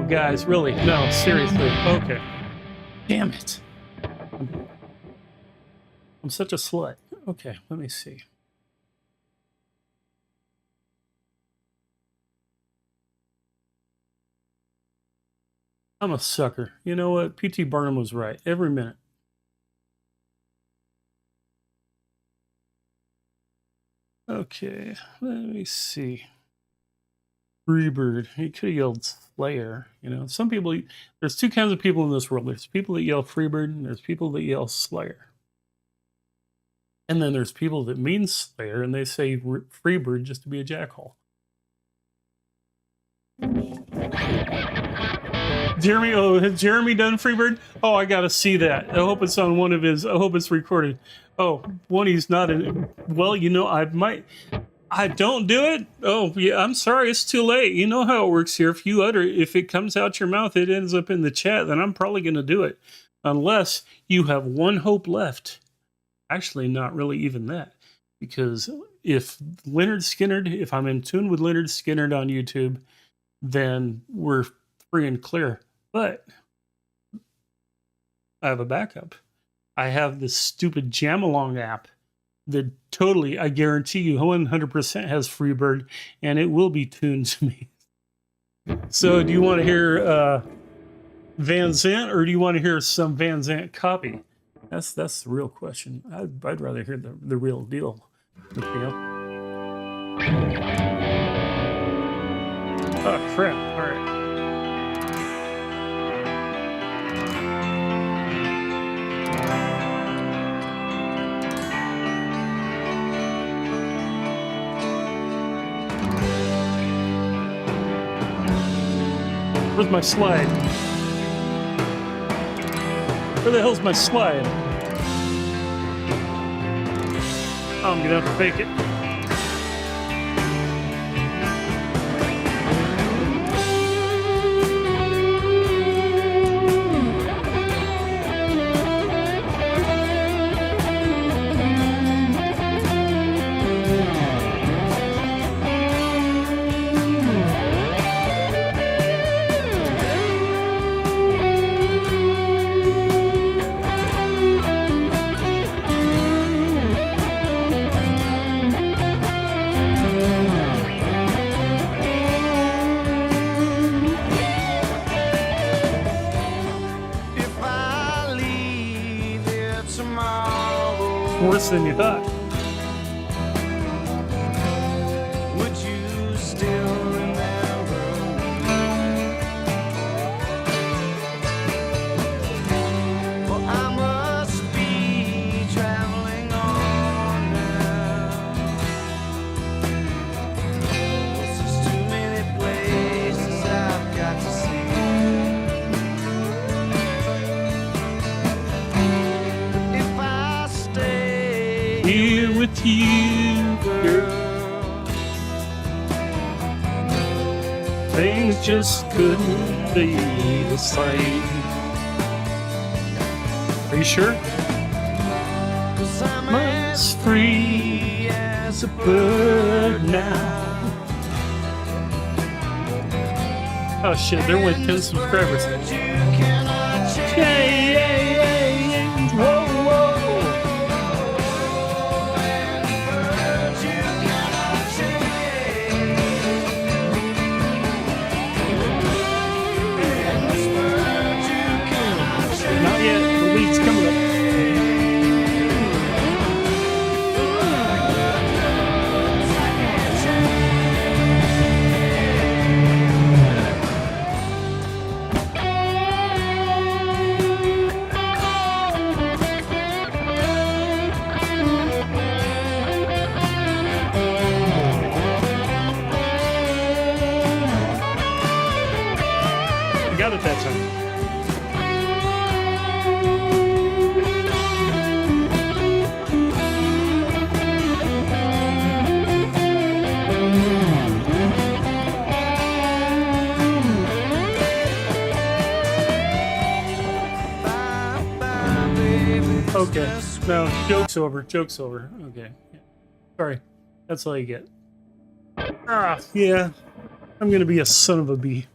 guys. Really. No, seriously. Okay. Damn it. I'm such a slut. Okay, let me see. I'm a sucker. You know what? P.T. Barnum was right. Every minute. Okay, let me see. Freebird. He could have yelled Slayer. You know, some people, there's two kinds of people in this world. There's people that yell Freebird, and there's people that yell Slayer. And then there's people that mean Slayer, and they say Freebird just to be a jackhole. Jeremy, oh, has Jeremy done Freebird? Oh, I gotta see that. I hope it's on one of his, I hope it's recorded. Oh, one he's not in. Well, you know, I don't do it. Oh, yeah, I'm sorry, it's too late. You know how it works here. If it comes out your mouth, it ends up in the chat, then I'm probably gonna do it. unless you have one hope left. Actually, not really even that, because if if I'm in tune with Leonard Skinner on YouTube, then we're free and clear. But I have a backup. I have this stupid Jamalong app that totally, I guarantee you, 100% has Freebird, and it will be tuned to me. So, do you want to hear Van Zant, or do you want to hear some Van Zant copy? That's the real question. I'd rather hear the real deal. You know? Oh crap! All right. Where's my slide? Where the hell's my slide? I'm gonna have to fake it. Worse than you thought. Would you still remember me? Well, I must be traveling on now. There's too many places I've got to see. If I stay Here with you, girl. Things just couldn't be the same. Are you sure? 'cause I'm As free as a bird now. Oh shit, there went 10 subscribers. you cannot change. Change. Whoa, whoa. Not yet. The lead's coming up. I got it that time. Okay, no, joke's over. Joke's over. Okay, sorry. That's all you get. Ah, yeah. I'm gonna be a son of a bee.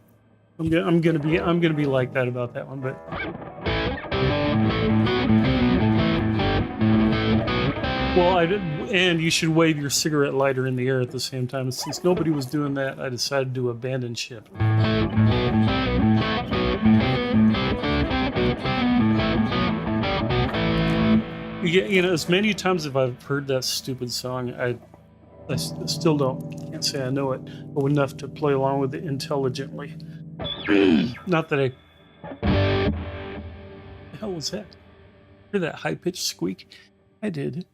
I'm gonna be like that about that one, but. Well, I did, and you should wave your cigarette lighter in the air at the same time. Since nobody was doing that, I decided to abandon ship. You know, as many times as I've heard that stupid song, I still can't say I know it, but enough to play along with it intelligently. Not that the hell was that? Hear that high-pitched squeak? I did.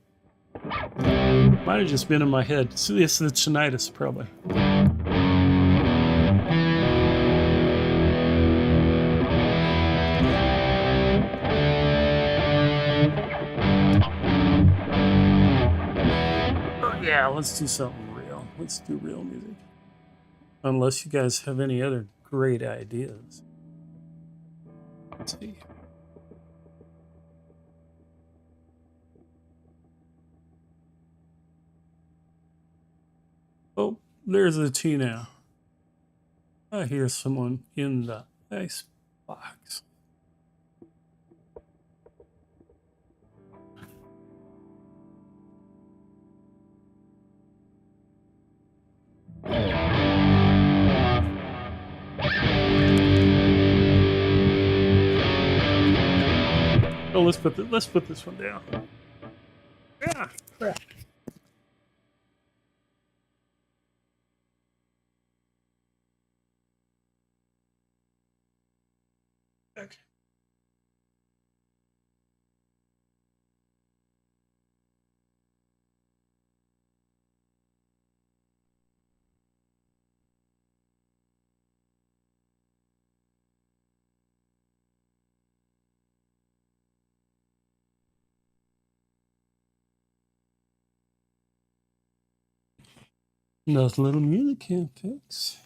Might have just been in my head. It's the tinnitus, probably. Yeah, let's do something real. Let's do real music. Unless you guys have any other great ideas. Let's see. Oh, there's the T now. I hear someone in the ice box. Oh, let's put this one down. Yeah, crap. Okay. Nothing little music can't fix.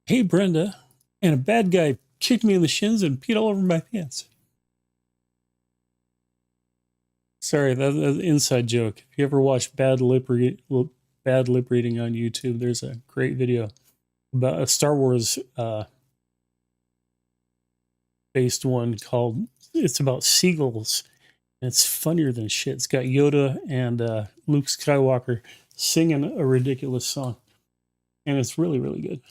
Hey, Brenda, and a bad guy kicked me in the shins and peed all over my pants. Sorry, that's an inside joke. If you ever watch bad lip reading on YouTube, there's a great video about a Star Wars based one called, it's about seagulls. And it's funnier than shit. It's got Yoda and Luke Skywalker singing a ridiculous song. And it's really, really good.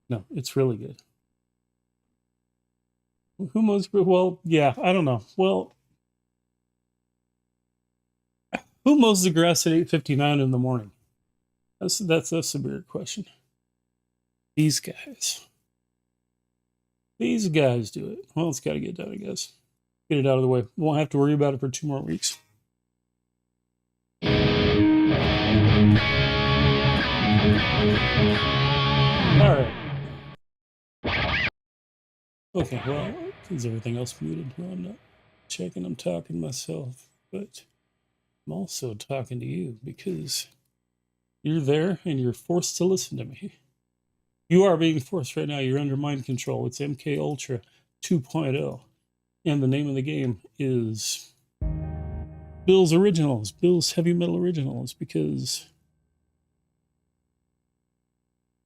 No, it's really good. Who mows? Well, yeah, I don't know. Well, who mows the grass at 8:59 in the morning? That's a weird question. These guys. These guys do it. Well, it's got to get done, I guess. Get it out of the way. Won't have to worry about it for 2 more weeks. All right. Okay, well, is everything else muted? Well, I'm not checking. I'm talking to myself, but I'm also talking to you because you're there and you're forced to listen to me. You are being forced right now. You're under mind control. It's MK Ultra 2.0. And the name of the game is Bill's Originals, Bill's Heavy Metal Originals, because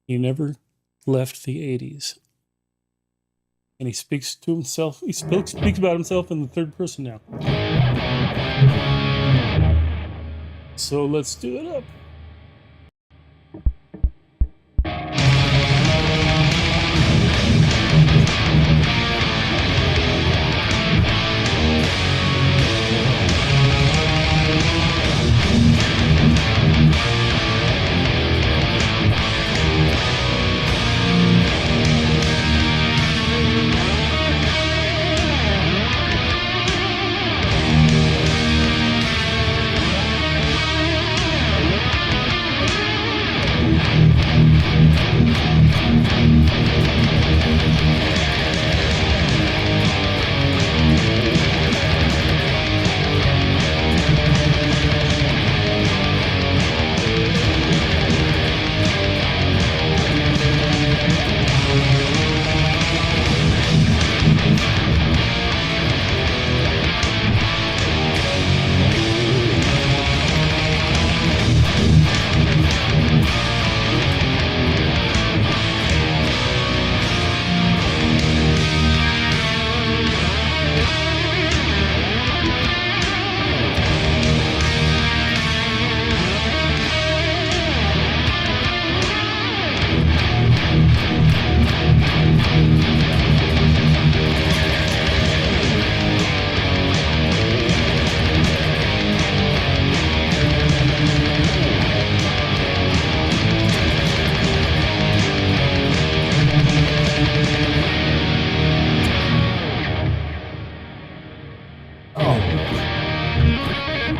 he never left the 80s. And he speaks to himself, he speaks about himself in the third person now. So let's do it up.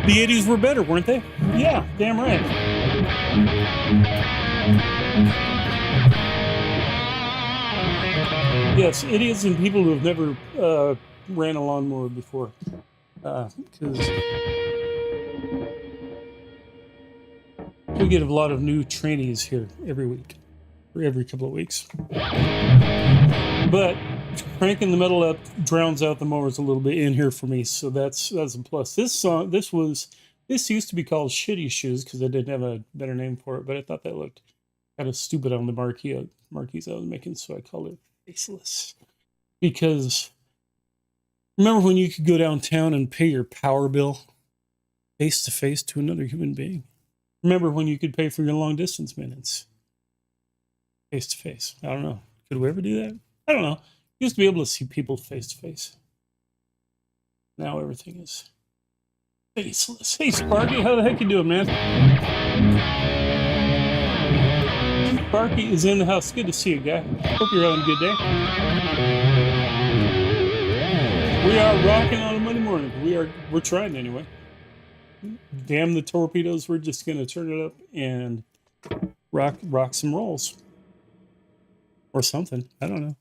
The 80s were better, weren't they? Yeah, damn right. Yes, idiots and people who have never ran a lawnmower before. Because we get a lot of new trainees here every week, or every couple of weeks. But cranking the metal up drowns out the mowers a little bit in here for me, so that's a plus. This used to be called Shitty Shoes because I didn't have a better name for it, but I thought that looked kind of stupid on the marquees I was making, so I called it Faceless. Because remember when you could go downtown and pay your power bill face to face to another human being? Remember when you could pay for your long distance minutes face to face? I don't know. Could we ever do that? I don't know. You used to be able to see people face to face. Now everything is faceless. Hey Sparky, how the heck you doing, man? Sparky is in the house. Good to see you, guy. Hope you're having a good day. We are rocking on a Monday morning. We're trying anyway. Damn the torpedoes. We're just gonna turn it up and rock some rolls. Or something. I don't know.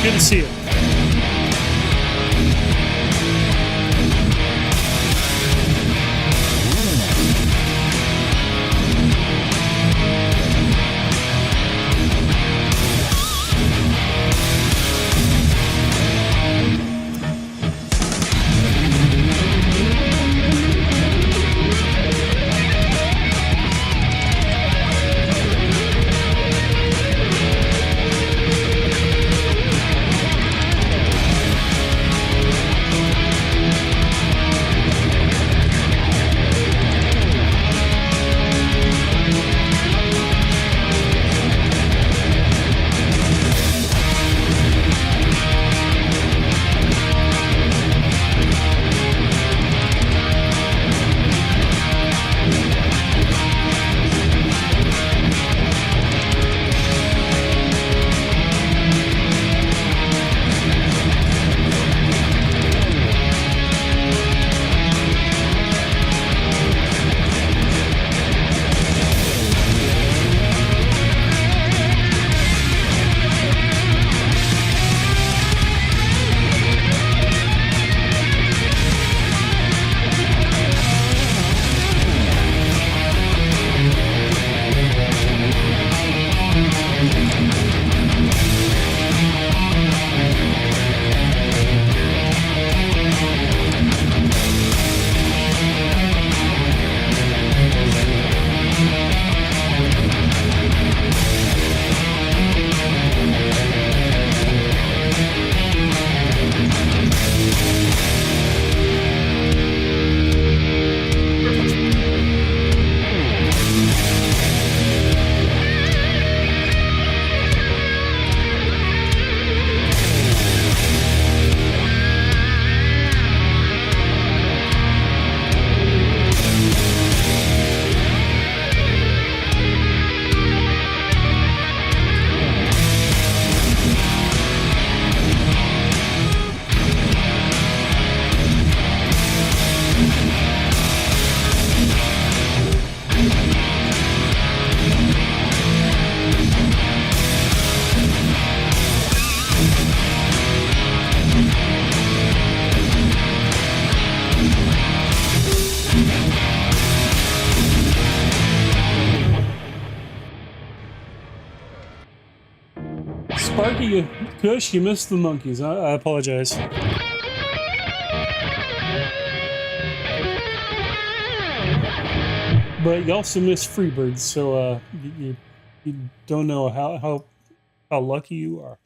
Good to see you. Kush, you missed the monkeys. I apologize. But you also missed Freebirds, so you don't know how lucky you are.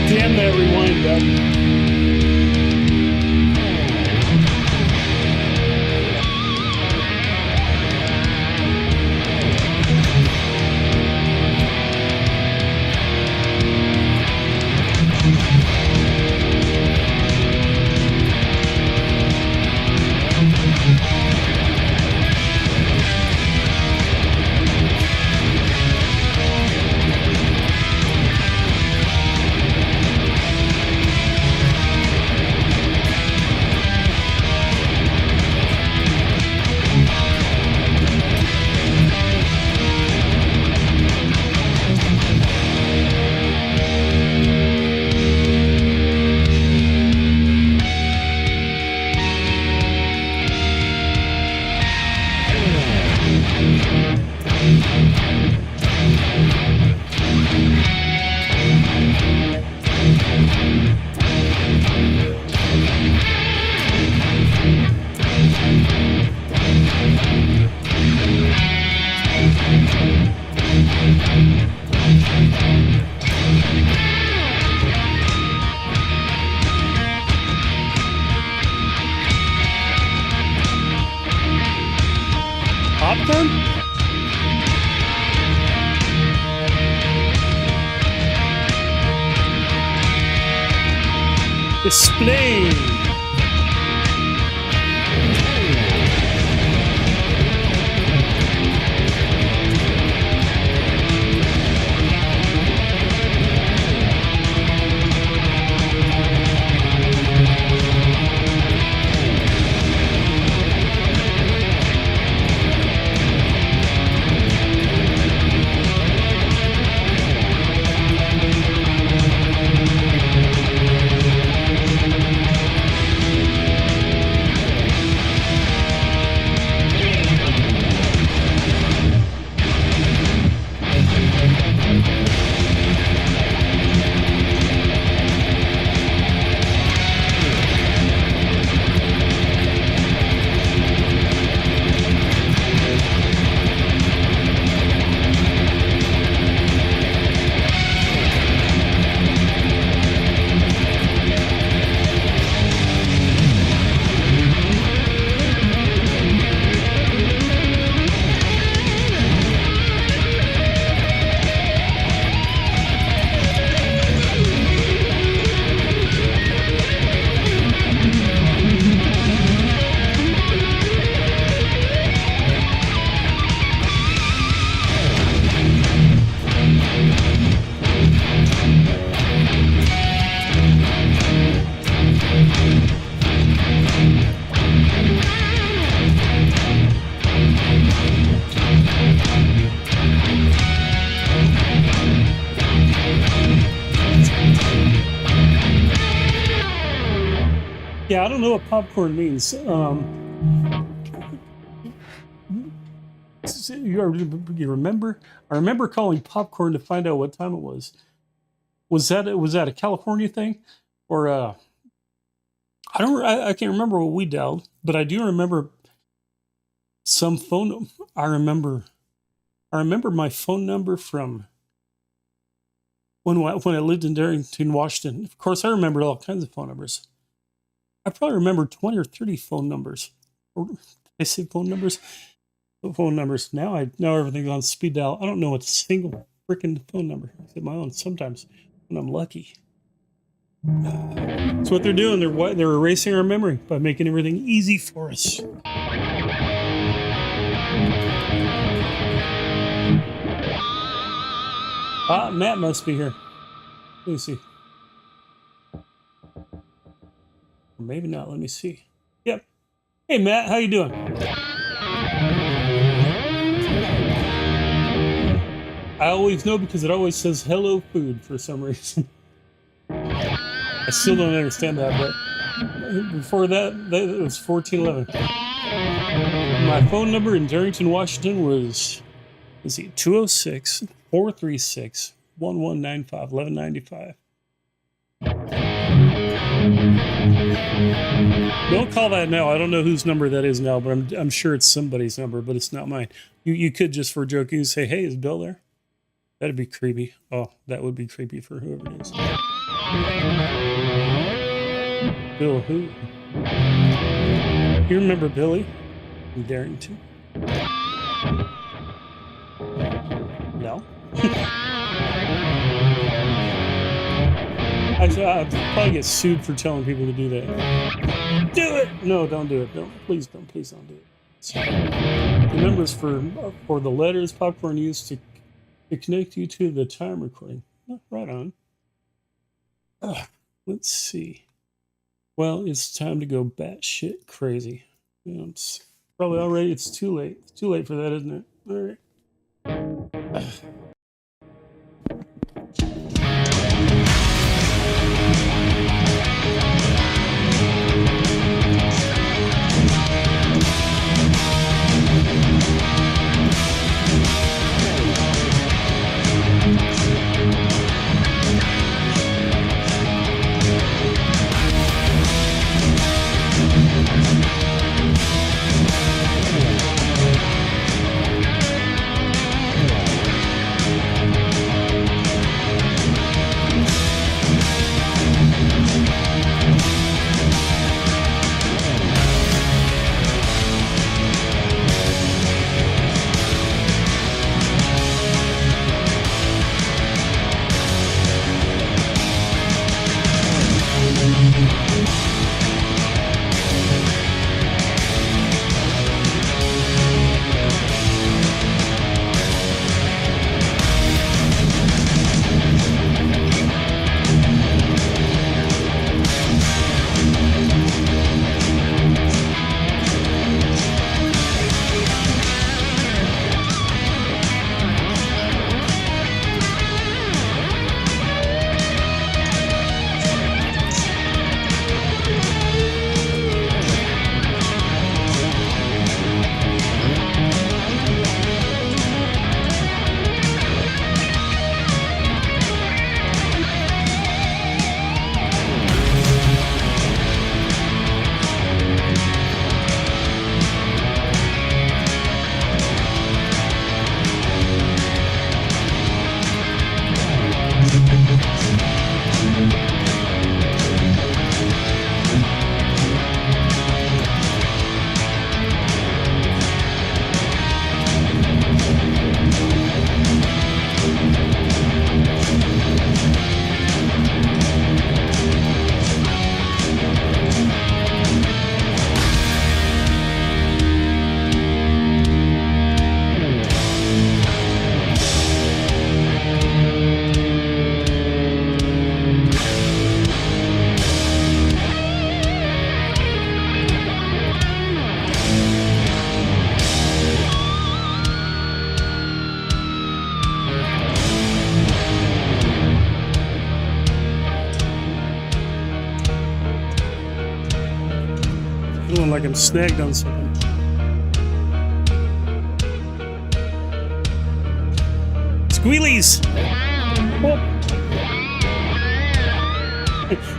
Damn that rewind button. Popcorn? Explain. I don't know what popcorn means. You remember? I remember calling popcorn to find out what time it was. Was that a California thing, or I can't remember what we dialed, but I do remember some phone. I remember my phone number from when I lived in Darrington, Washington. Of course, I remembered all kinds of phone numbers. I probably remember 20 or 30 phone numbers. Or I say phone numbers. Phone numbers. Now everything's on speed dial. I don't know a single freaking phone number except my own. Sometimes when I'm lucky. That's what they're doing. They're erasing our memory by making everything easy for us. Matt must be here. Let me see. Or maybe not. Let me see. Yep. Hey, Matt. How you doing? I always know because it always says hello food for some reason. I still don't understand that, but before that it was 1411. My phone number in Darrington, Washington was, let's see, 206-436-1195, 1195. Don't call that now. I don't know whose number that is now, but I'm sure it's somebody's number, but it's not mine. You could just for joking say, hey, is Bill there? That'd be creepy. Oh, that would be creepy for whoever it is. Bill who? You remember Billy in Darrington? No? I'd probably get sued for telling people to do that. Do it! No, don't do it. Please don't do it. So, the numbers for the letters popcorn used to connect you to the time recording. Right on. Let's see. Well, it's time to go batshit crazy. It's probably already. It's too late. It's too late for that, isn't it? All right. like I'm snagged on something. Squealies! Oh.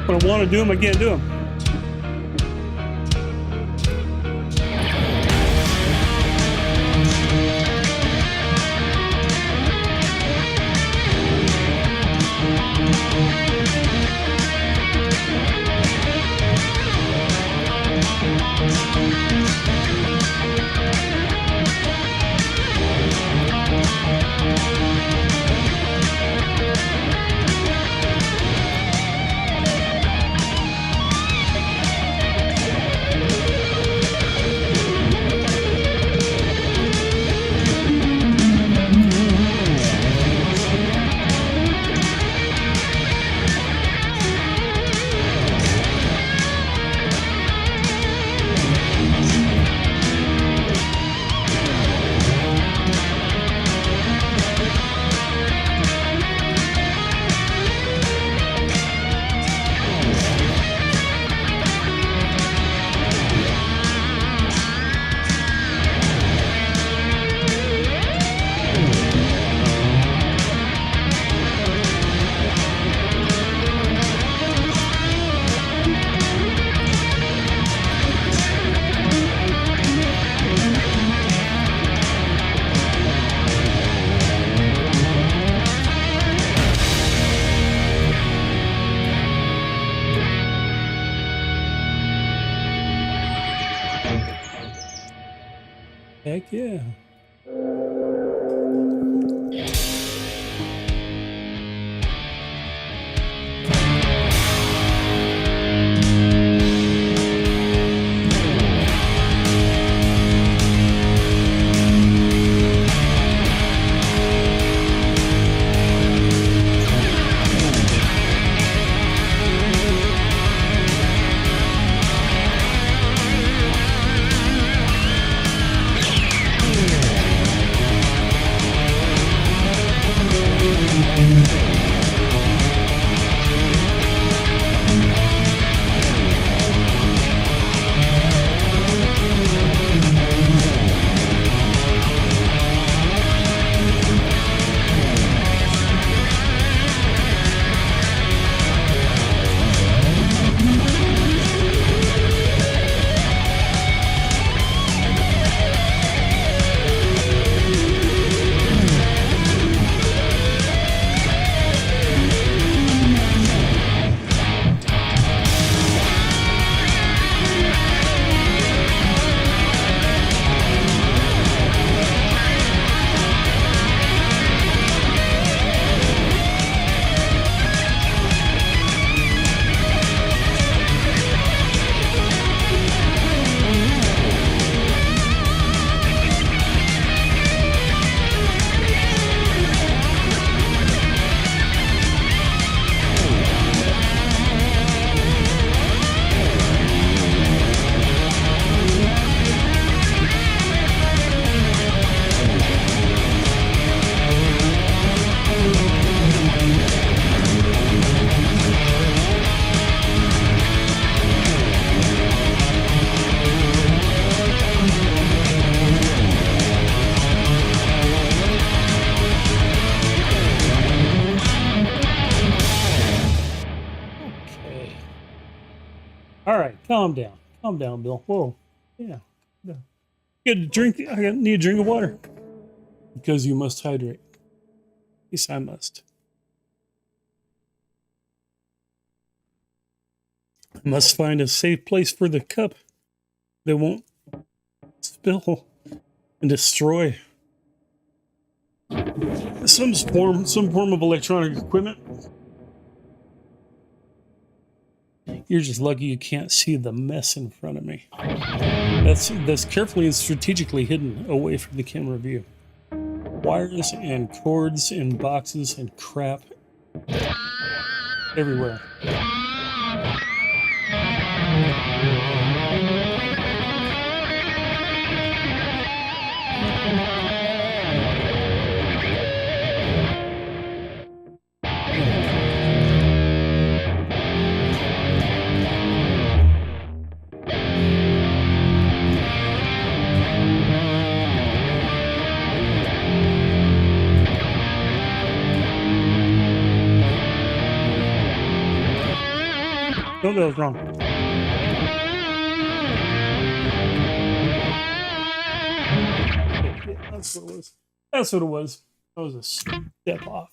When I want to do them, I can't do them. Heck yeah. All right, calm down, Bill. Whoa, yeah, no. Get a drink. Need a drink of water because you must hydrate. At least I must. I must find a safe place for the cup that won't spill and destroy some form of electronic equipment. You're just lucky you can't see the mess in front of me. That's carefully and strategically hidden away from the camera view. Wires and cords and boxes and crap everywhere. No, that was wrong. Yeah, that's what it was. That's what it was. That was a step off.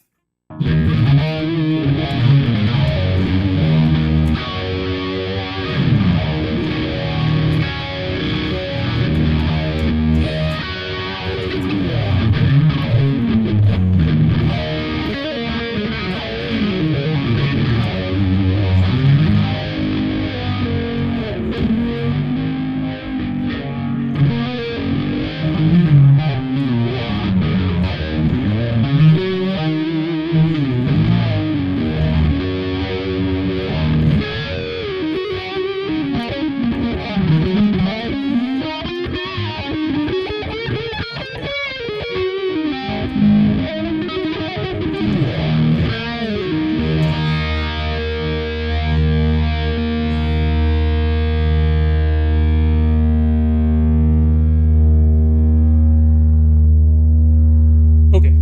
Okay.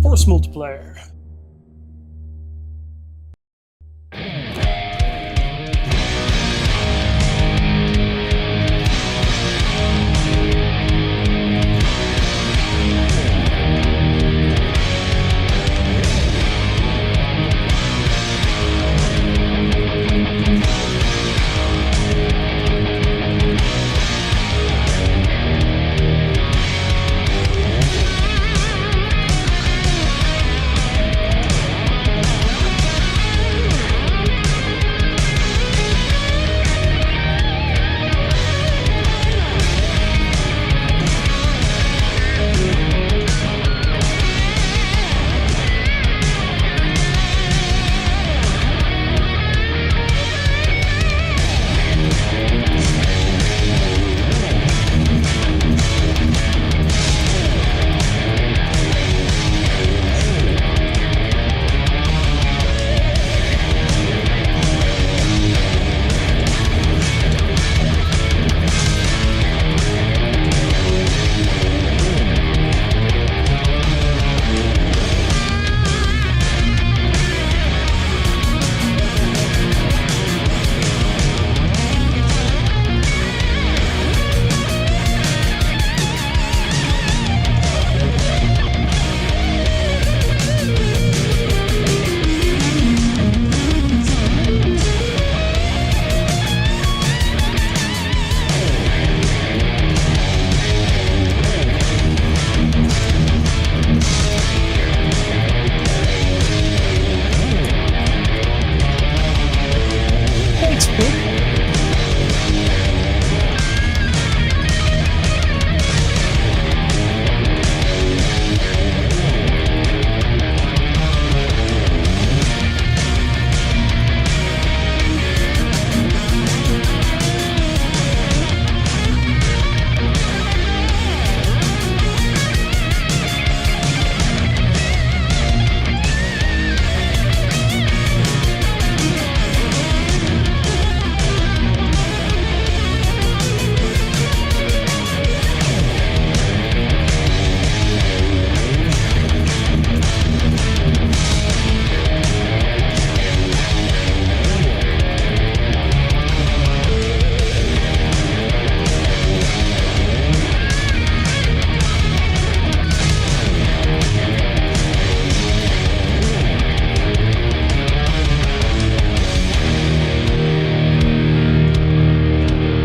Force multiplier.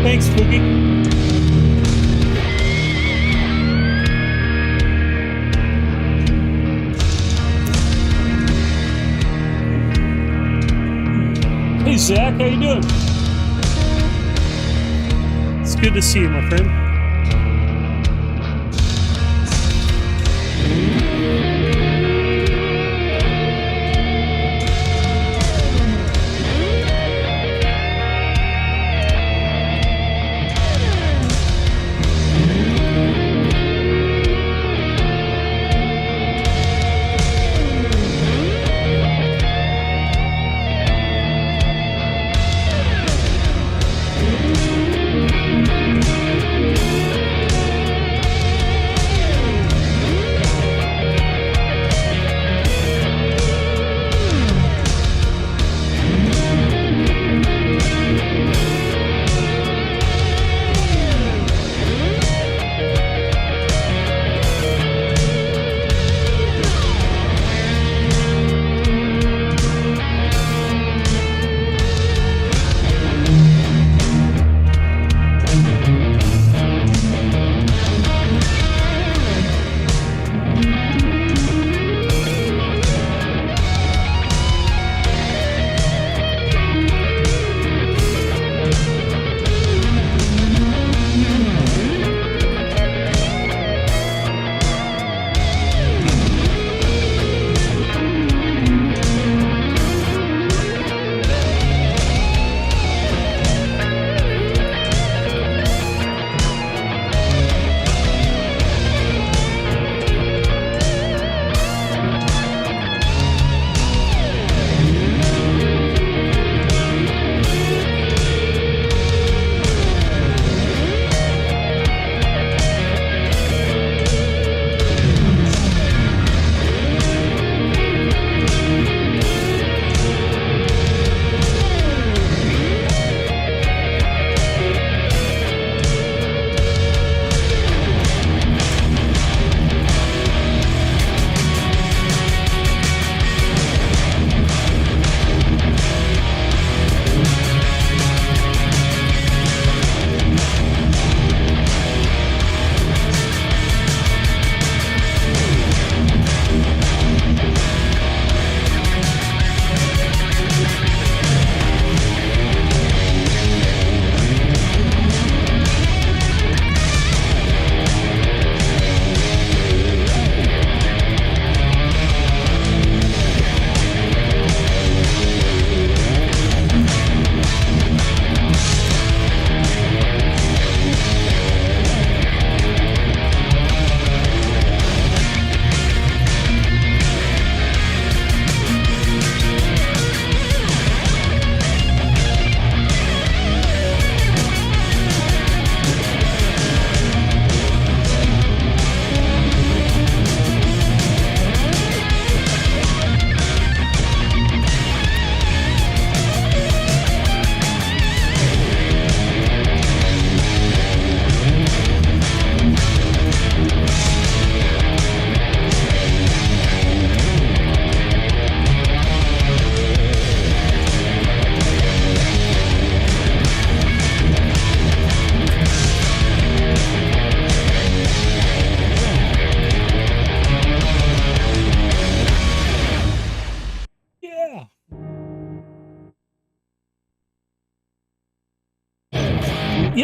Thanks, Boogie. Hey, Zach, how you doing? It's good to see you, my friend.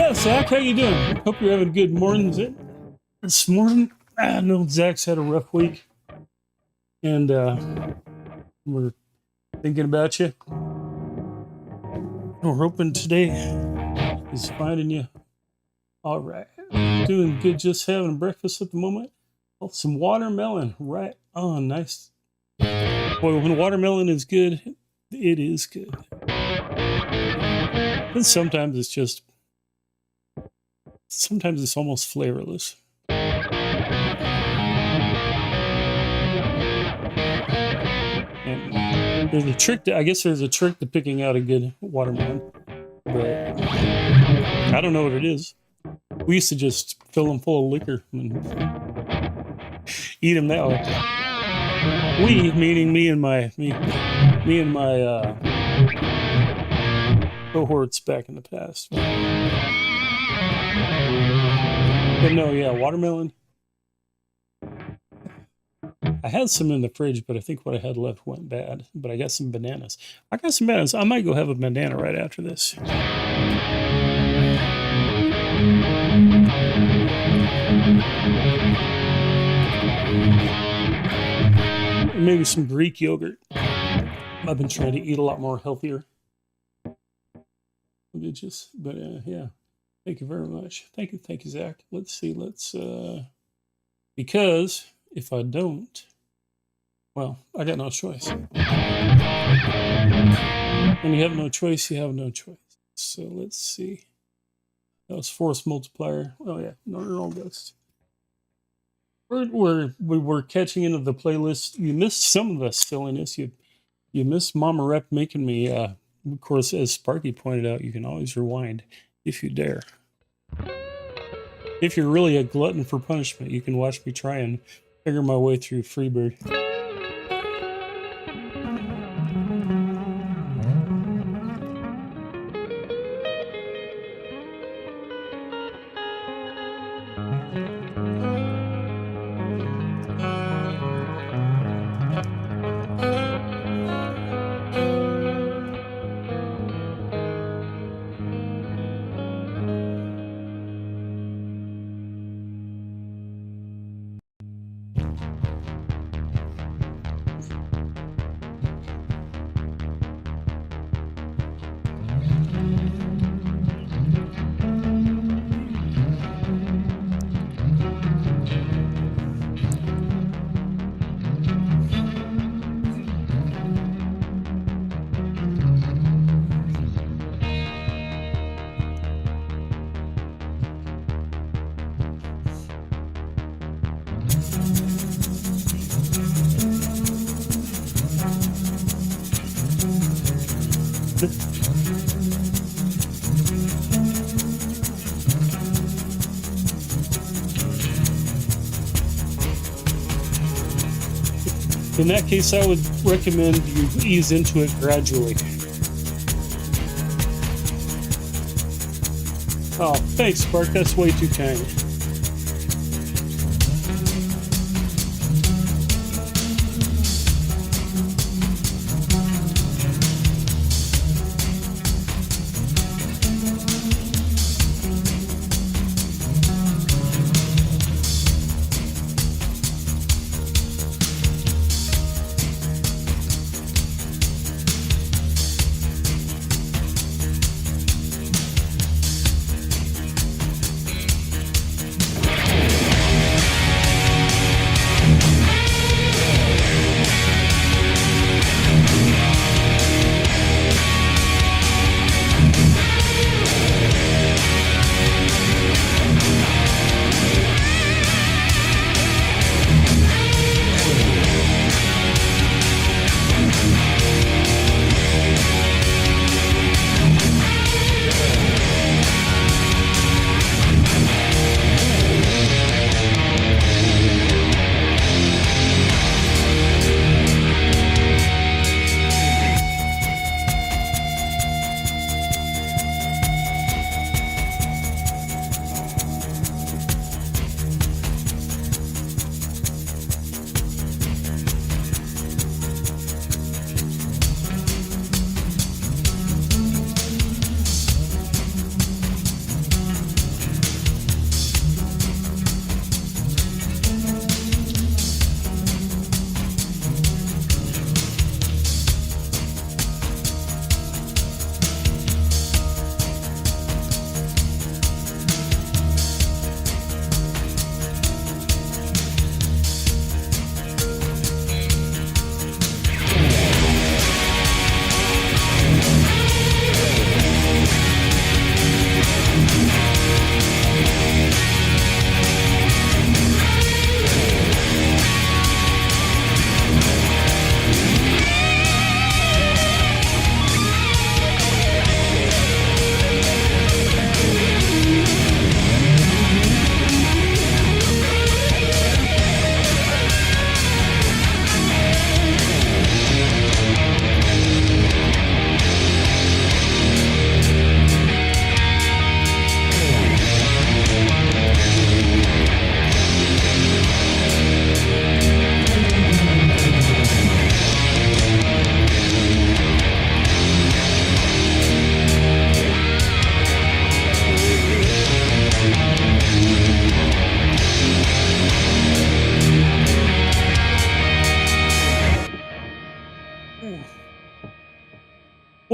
Yeah, Zach, how you doing? Hope you're having a good morning. This morning, I know Zach's had a rough week, and we're thinking about you. We're hoping today is finding you all right. Doing good, just having breakfast at the moment. Oh, some watermelon, right on, nice. Boy, when watermelon is good, it is good. And sometimes it's almost flavorless. And there's a trick to picking out a good watermelon, but I don't know what it is. We used to just fill them full of liquor and eat them that way. We, meaning me and my cohorts back in the past. But no, yeah, watermelon. I had some in the fridge, but I think what I had left went bad. But I got some bananas. I might go have a banana right after this. Maybe some Greek yogurt. I've been trying to eat a lot more healthier. Yeah. Thank you very much. Thank you, Zach. Let's see. Because if I don't, well, I got no choice. When you have no choice, you have no choice. So let's see. That was force multiplier. Oh yeah, no ghost. We're catching into the playlist. You missed some of the silliness. You missed Mama Rep making me. Of course, as Sparky pointed out, you can always rewind if you dare. If you're really a glutton for punishment, you can watch me try and figure my way through Freebird. In that case, I would recommend you ease into it gradually. Oh, thanks, Spark. That's way too kind.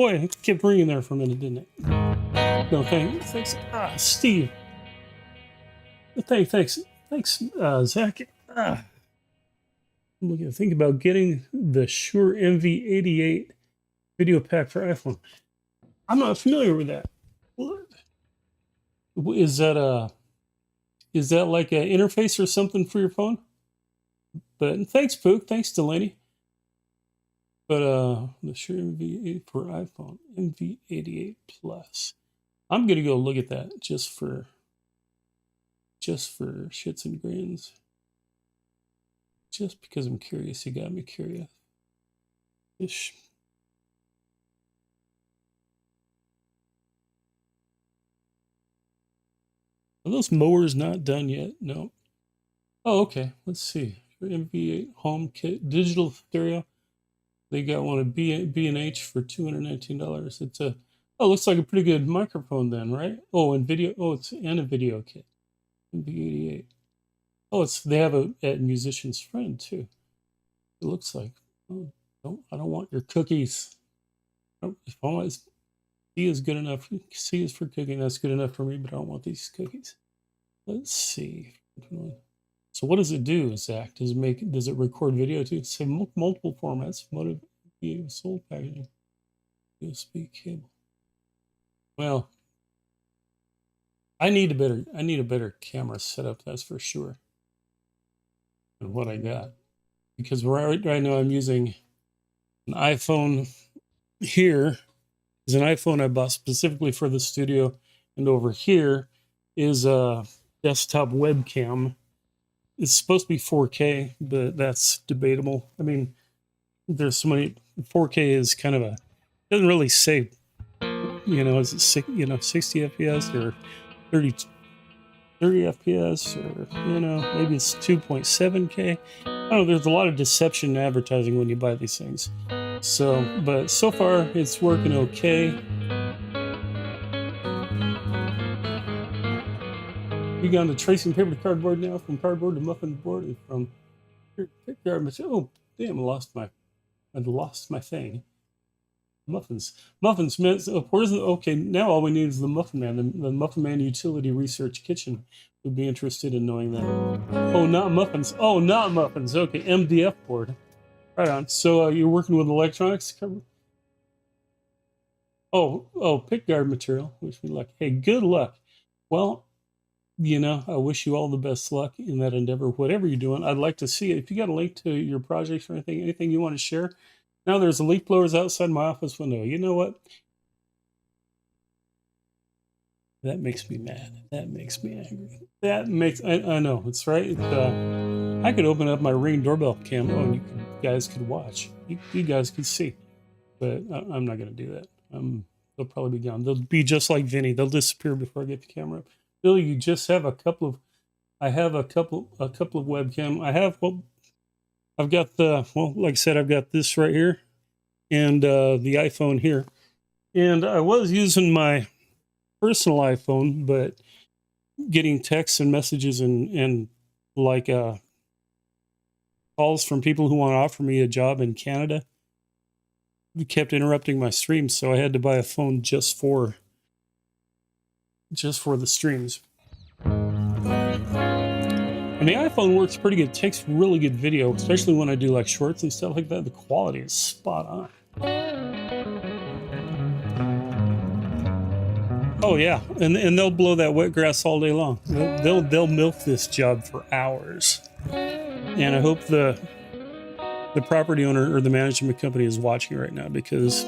boy, it kept ringing there for a minute, didn't it? No, thanks. Steve. Thanks, Zach. I'm looking to think about getting the Shure MV88 video pack for iPhone. I'm not familiar with that. What? Is that like an interface or something for your phone? But thanks, Pook. Thanks, Delaney. But the Shure MV8 for iPhone, MV88 Plus. I'm gonna go look at that just for shits and grins. Just because I'm curious, you got me curious. Ish. Are those mowers not done yet? No. Oh, okay. Let's see. MV8 home kit, digital stereo. They got one at B&H for $219. It's a, oh, looks like a pretty good microphone then, right? Oh, and video. Oh, it's and a video kit. MV88. Oh, they have a at Musician's Friend too. It looks like. Oh, I don't want your cookies. If I want C is good enough. C is for cooking. That's good enough for me, but I don't want these cookies. Let's see. So what does it do, Zach? Does it record video too? Say multiple formats. Motive, sold packaging, USB cable. Well, I need a better camera setup. That's for sure. Than what I got, because right now I'm using an iPhone. Here is an iPhone I bought specifically for the studio, and over here is a desktop webcam. It's supposed to be 4K, but that's debatable. I mean, there's so many. 4K is kind of doesn't really say, is it 60 FPS or 30 FPS or maybe it's 2.7K. I don't know. There's a lot of deception in advertising when you buy these things. So, but so far it's working okay. We got to tracing paper to cardboard now, from cardboard to muffin board, and from pickguard material. Oh, damn! I lost my thing. Muffins meant. Okay? Now all we need is the Muffin Man. The Muffin Man Utility Research Kitchen would be interested in knowing that. Oh, not muffins. Oh, not muffins. Okay, MDF board. Right on. So you're working with electronics. Oh, pickguard material. Wish me luck. Hey, good luck. Well, I wish you all the best luck in that endeavor, whatever you're doing. I'd like to see it. If you got a link to your projects or anything you want to share. Now there's a leaf blowers outside my office window. You know what? That makes me mad. That makes me angry. I know, it's right. I could open up my Ring doorbell cam and you guys could watch. You guys could see. But I'm not going to do that. They'll probably be gone. They'll be just like Vinny. They'll disappear before I get the camera up. Billy, you just have a couple of webcam. I've got like I said, I've got this right here and the iPhone here. And I was using my personal iPhone, but getting texts and messages and like calls from people who want to offer me a job in Canada kept interrupting my stream, so I had to buy a phone just for the streams. And the iPhone works pretty good. It takes really good video, especially when I do like shorts and stuff like that. The quality is spot on. Oh yeah, and they'll blow that wet grass all day long. They'll milk this job for hours. And I hope the property owner or the management company is watching right now, because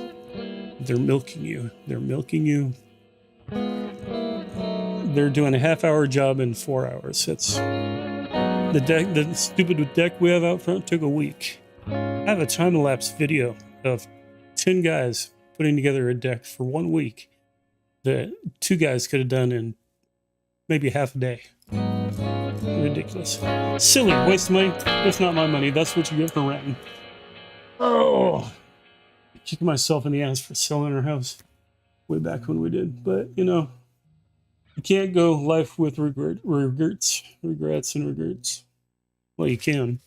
they're milking you. They're milking you. They're doing a half-hour job in 4 hours. It's the stupid deck we have out front took a week. I have a time-lapse video of 10 guys putting together a deck for 1 week that 2 guys could have done in maybe half a day. Ridiculous. Silly. Waste of money. That's not my money. That's what you get for renting. Oh. Kicking myself in the ass for selling our house way back when we did. But, you can't go life with regrets. Well, you can.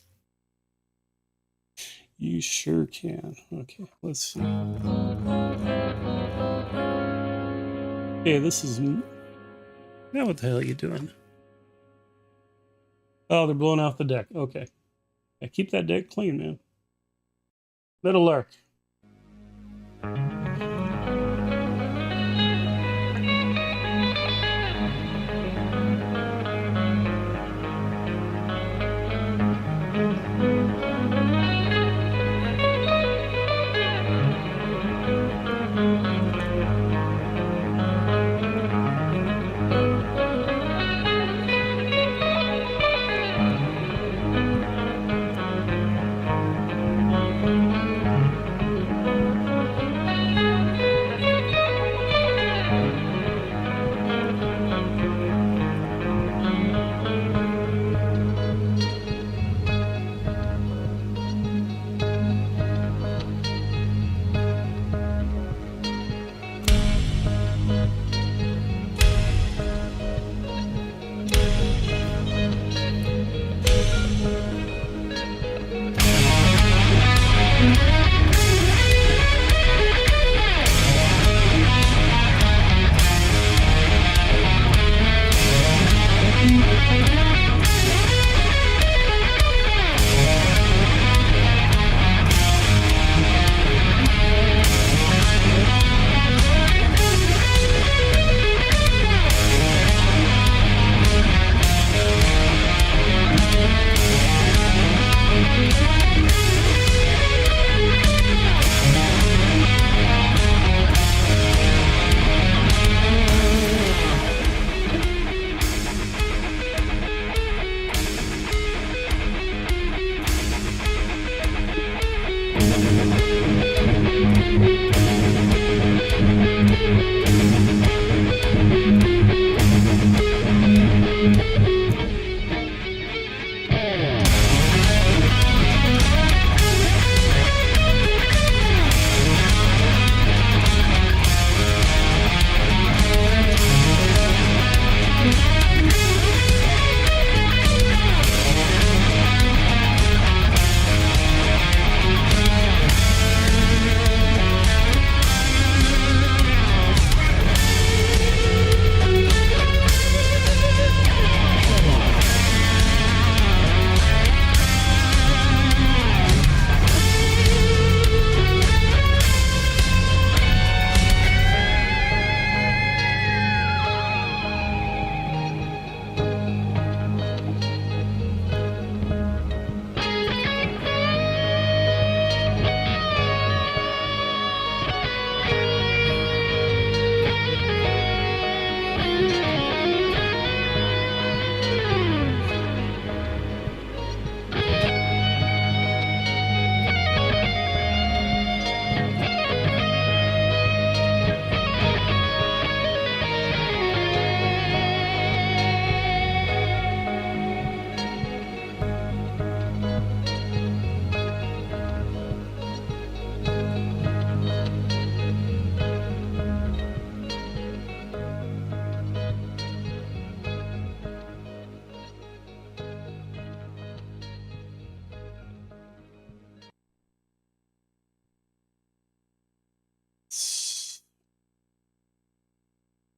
You sure can. Okay, let's see. Okay, this is... Now what the hell are you doing? Oh, they're blowing off the deck. Okay. Yeah, keep that deck clean, man. Little Lark.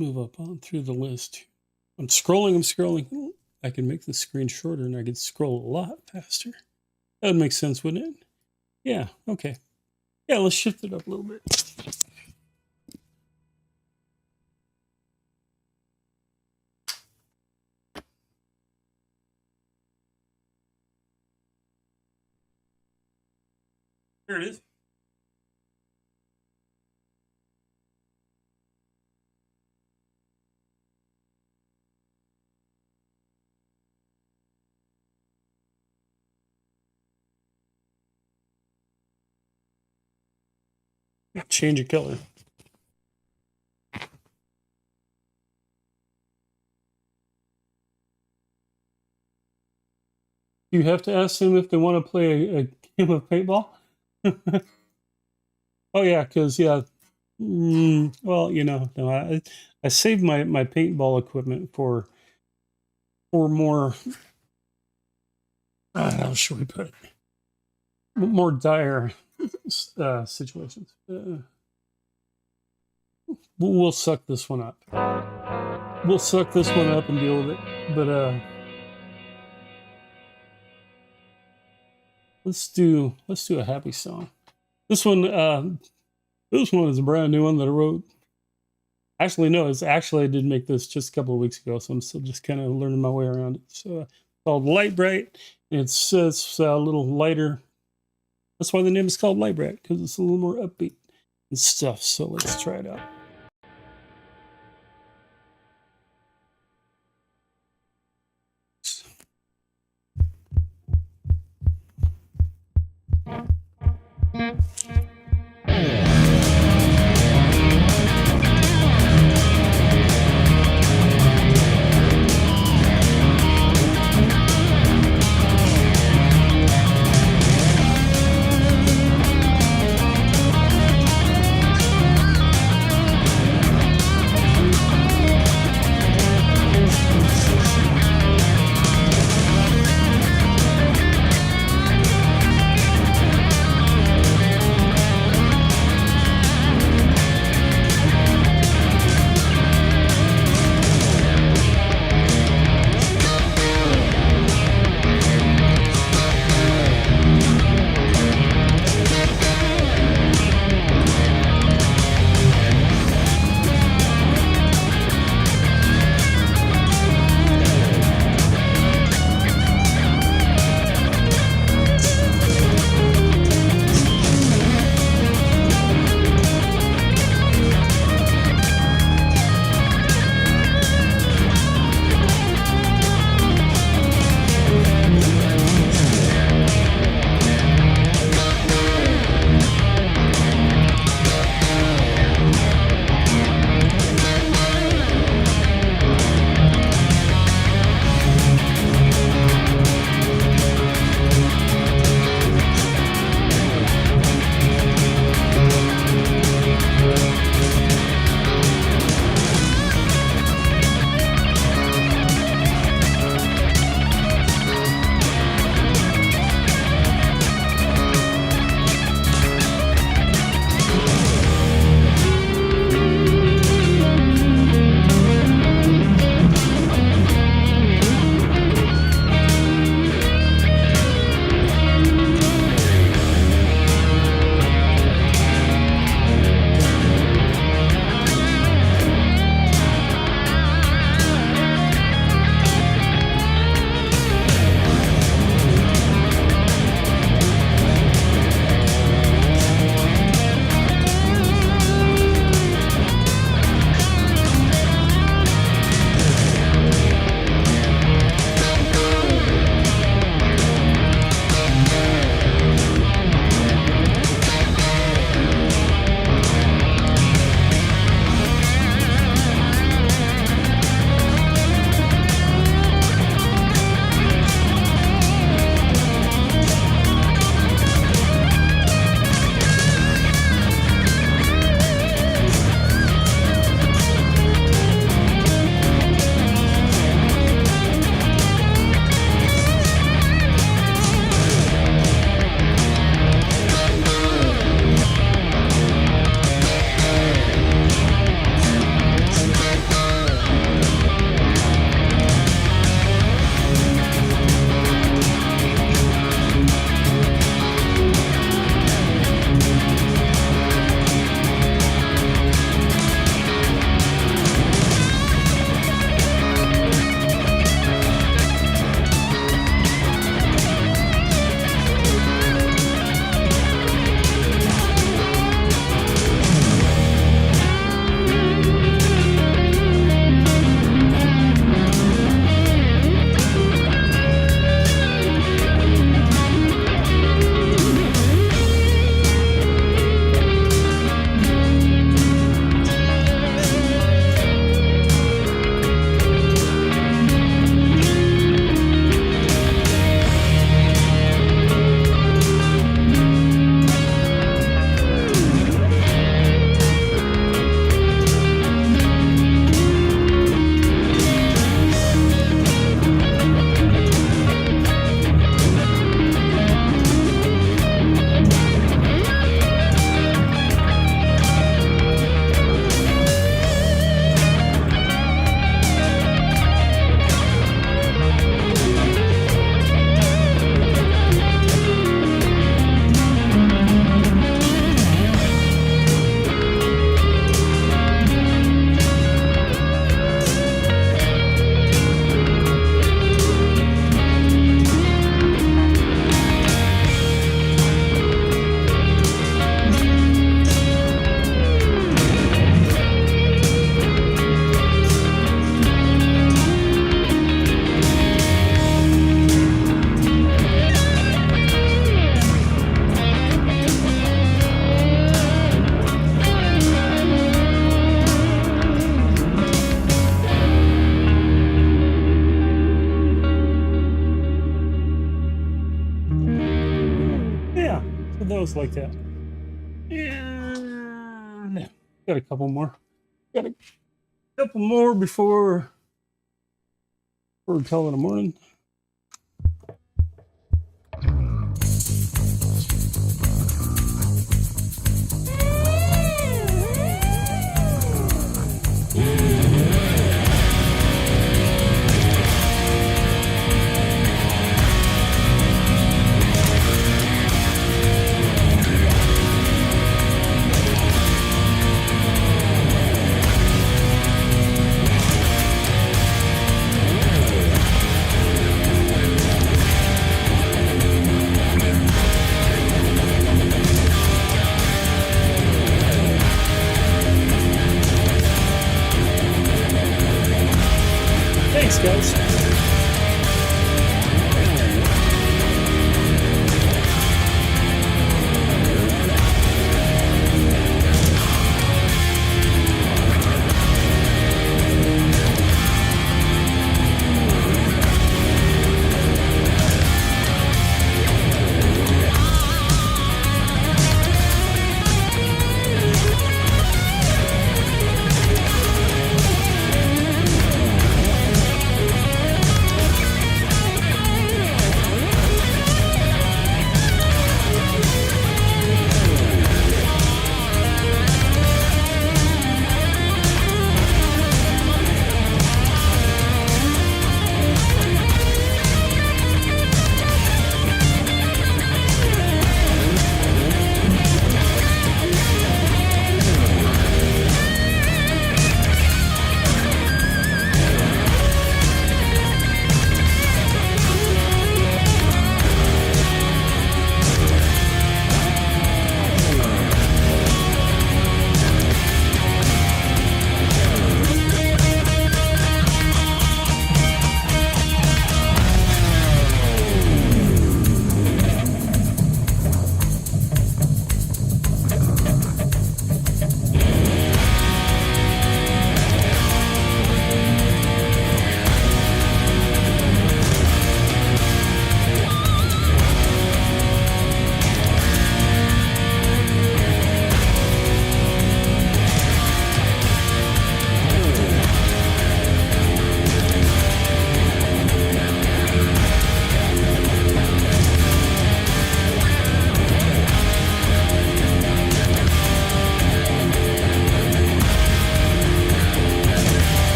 Move up on through the list. I'm scrolling. I can make the screen shorter and I can scroll a lot faster. That would make sense, wouldn't it? Yeah, okay. Yeah, let's shift it up a little bit. There it is. Change of color. You have to ask them if they want to play a game of paintball. Oh yeah, because yeah. Well, you know, no, I saved my paintball equipment for more. How should we put it? more dire situations. We'll suck this one up. We'll suck this one up and deal with it. But let's do a happy song. This one is a brand new one that I wrote. Actually, no, I did make this just a couple of weeks ago, so I'm still just kind of learning my way around it. So called Light Bright. It's a little lighter. That's why the name is called Light Bright, because it's a little more upbeat and stuff. So let's try it out. was like that. And got a couple more. Got a couple more before we call it a morning. Thanks, guys.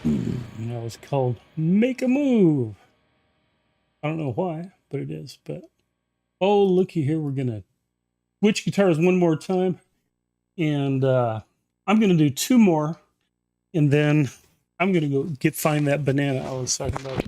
And that was called Make a Move. I don't know why, but it is. But oh, looky here, we're gonna switch guitars one more time, and I'm gonna do two more, and then I'm gonna go find that banana I was talking about.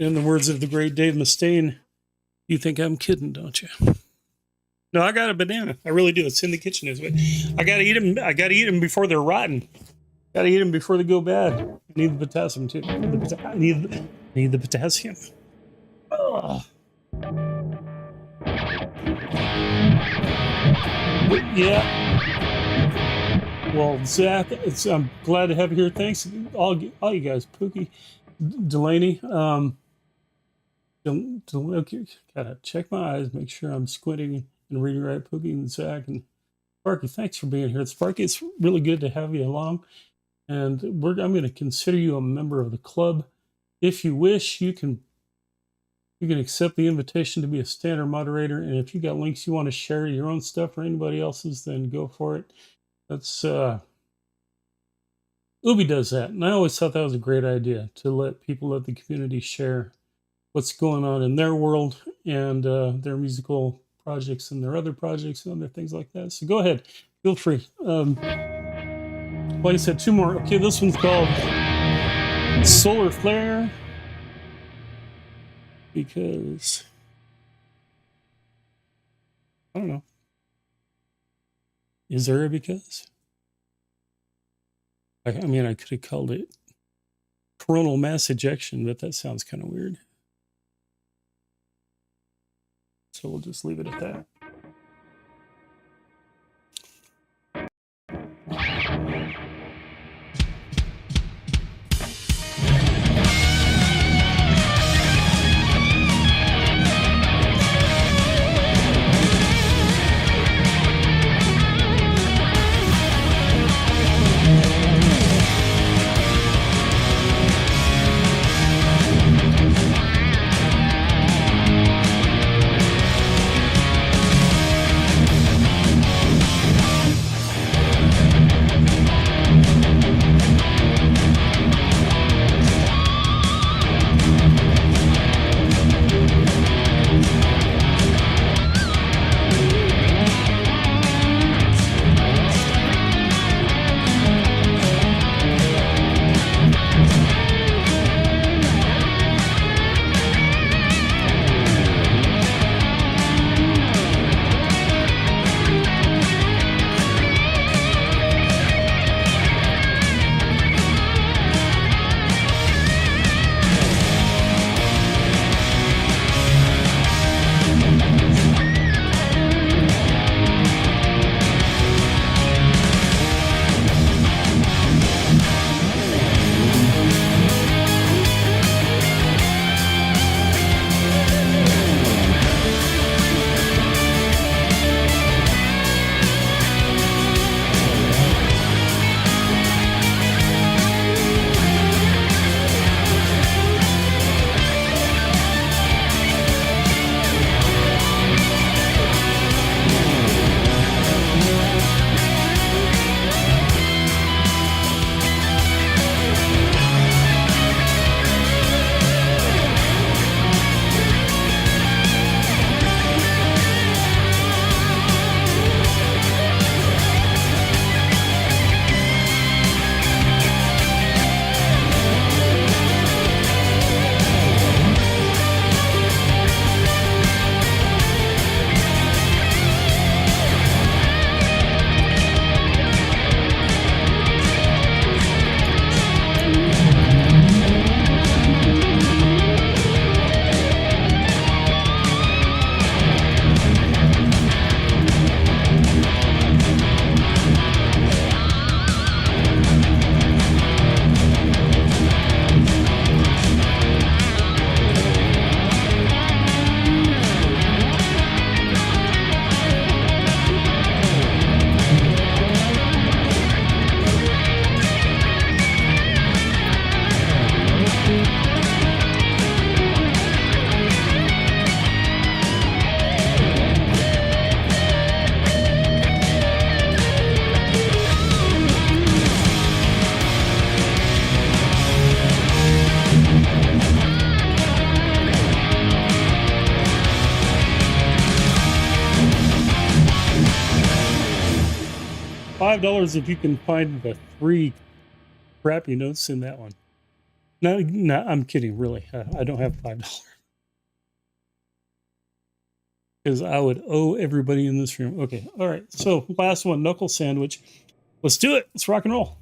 In the words of the great Dave Mustaine, you think I'm kidding, don't you? No, I got a banana. I really do. It's in the kitchen. I gotta eat them. I gotta eat them before they're rotten. Gotta eat them before they go bad. I need the potassium too. I need the potassium. Ugh. Yeah. Well, Zach, I'm glad to have you here. Thanks, all you guys. Pookie, Delaney. Okay, gotta check my eyes, make sure I'm squinting and reading right. Pookie and Zach and Sparky, thanks for being here. Sparky, it's really good to have you along. And I'm going to consider you a member of the club. If you wish, you can accept the invitation to be a standard moderator. And if you got links you want to share your own stuff or anybody else's, then go for it. That's Ubi does that, and I always thought that was a great idea to let the community share what's going on in their world and their musical projects and their other projects and other things like that. So go ahead, feel free. Like I said, 2 more. Okay, this one's called Solar Flare because I don't know. Is there a because? I mean, I could have called it coronal mass ejection, but that sounds kind of weird. So we'll just leave it at that. $5 if you can find the 3 crappy notes in that one. No, I'm kidding. Really, I don't have $5. because I would owe everybody in this room. Okay, all right. So last one, knuckle sandwich. Let's do it. Let's rock and roll.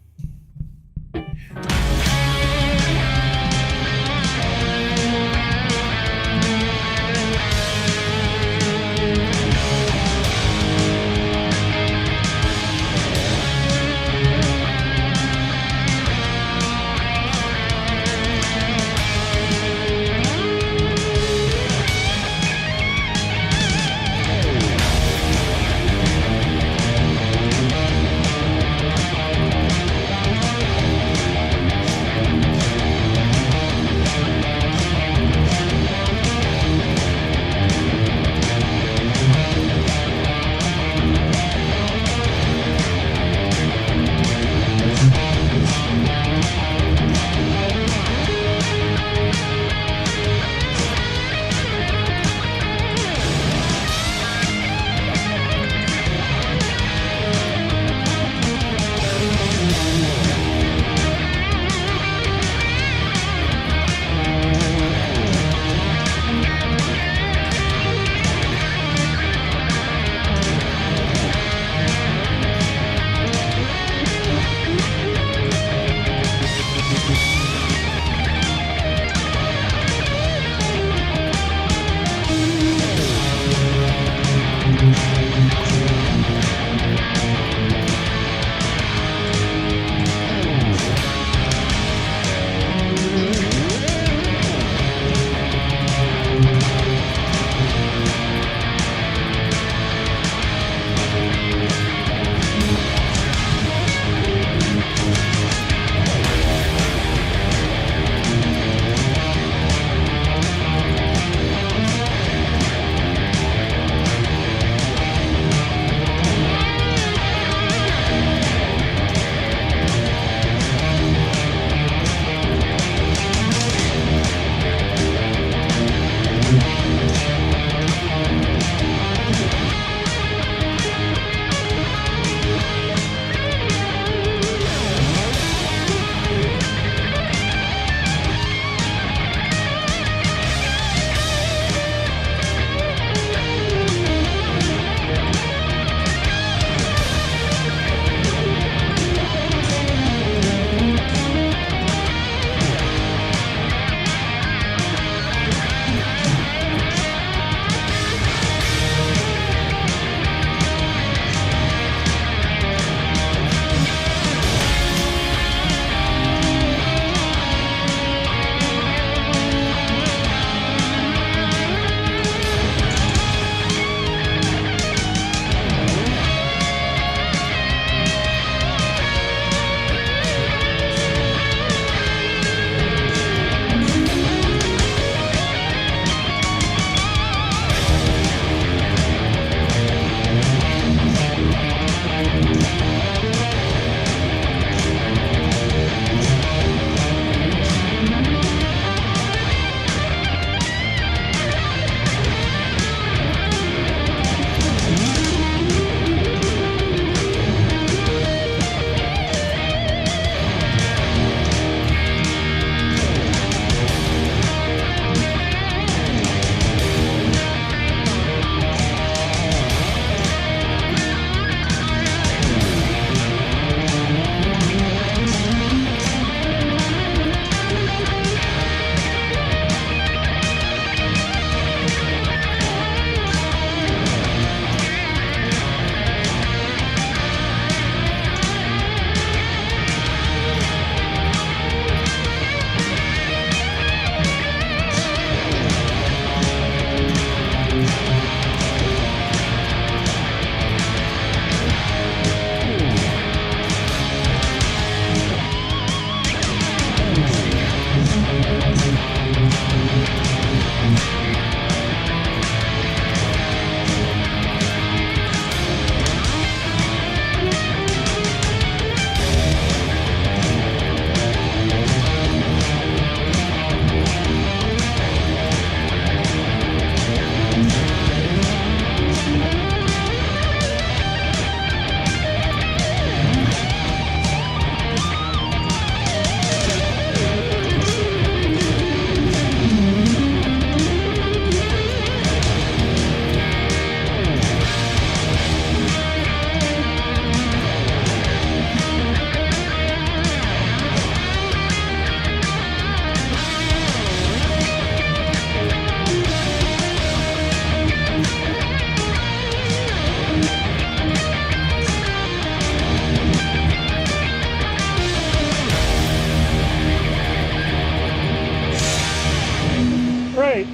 right.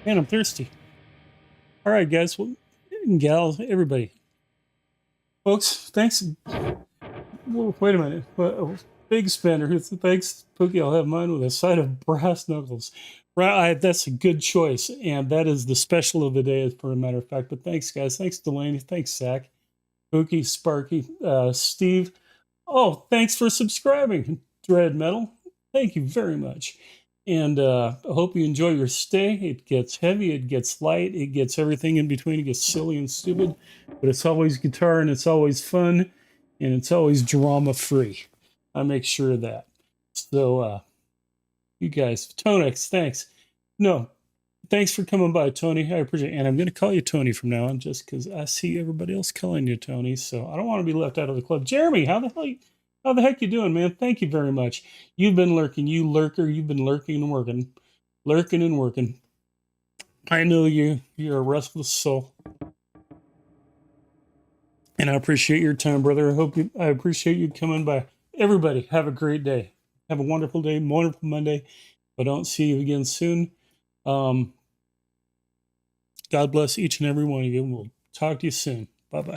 Man, I'm thirsty. All right, guys, well, and gals, everybody. Folks, thanks. Whoa, wait a minute. Big spender. Thanks, Pookie. I'll have mine with a side of brass knuckles. Right, that's a good choice. And that is the special of the day, as for a matter of fact. But thanks, guys. Thanks, Delaney. Thanks, Zach. Pookie, Sparky, Steve. Oh, thanks for subscribing, Dread Metal. Thank you very much. And I hope you enjoy your stay. It gets heavy, it gets light, it gets everything in between. It gets silly and stupid, but it's always guitar and it's always fun and it's always drama free. I make sure of that. So, you guys, Tonex, thanks. No, thanks for coming by, Tony. I appreciate it. And I'm going to call you Tony from now on just because I see everybody else calling you Tony. So I don't want to be left out of the club. Jeremy, how the heck you doing, man? Thank you very much. You've been lurking, you lurker. You've been lurking and working. Lurking and working. I know you. You're a restless soul. And I appreciate your time, brother. I appreciate you coming by. Everybody, have a great day. Have a wonderful day, wonderful Monday. If I don't see you again soon, God bless each and every one of you. We'll talk to you soon. Bye-bye.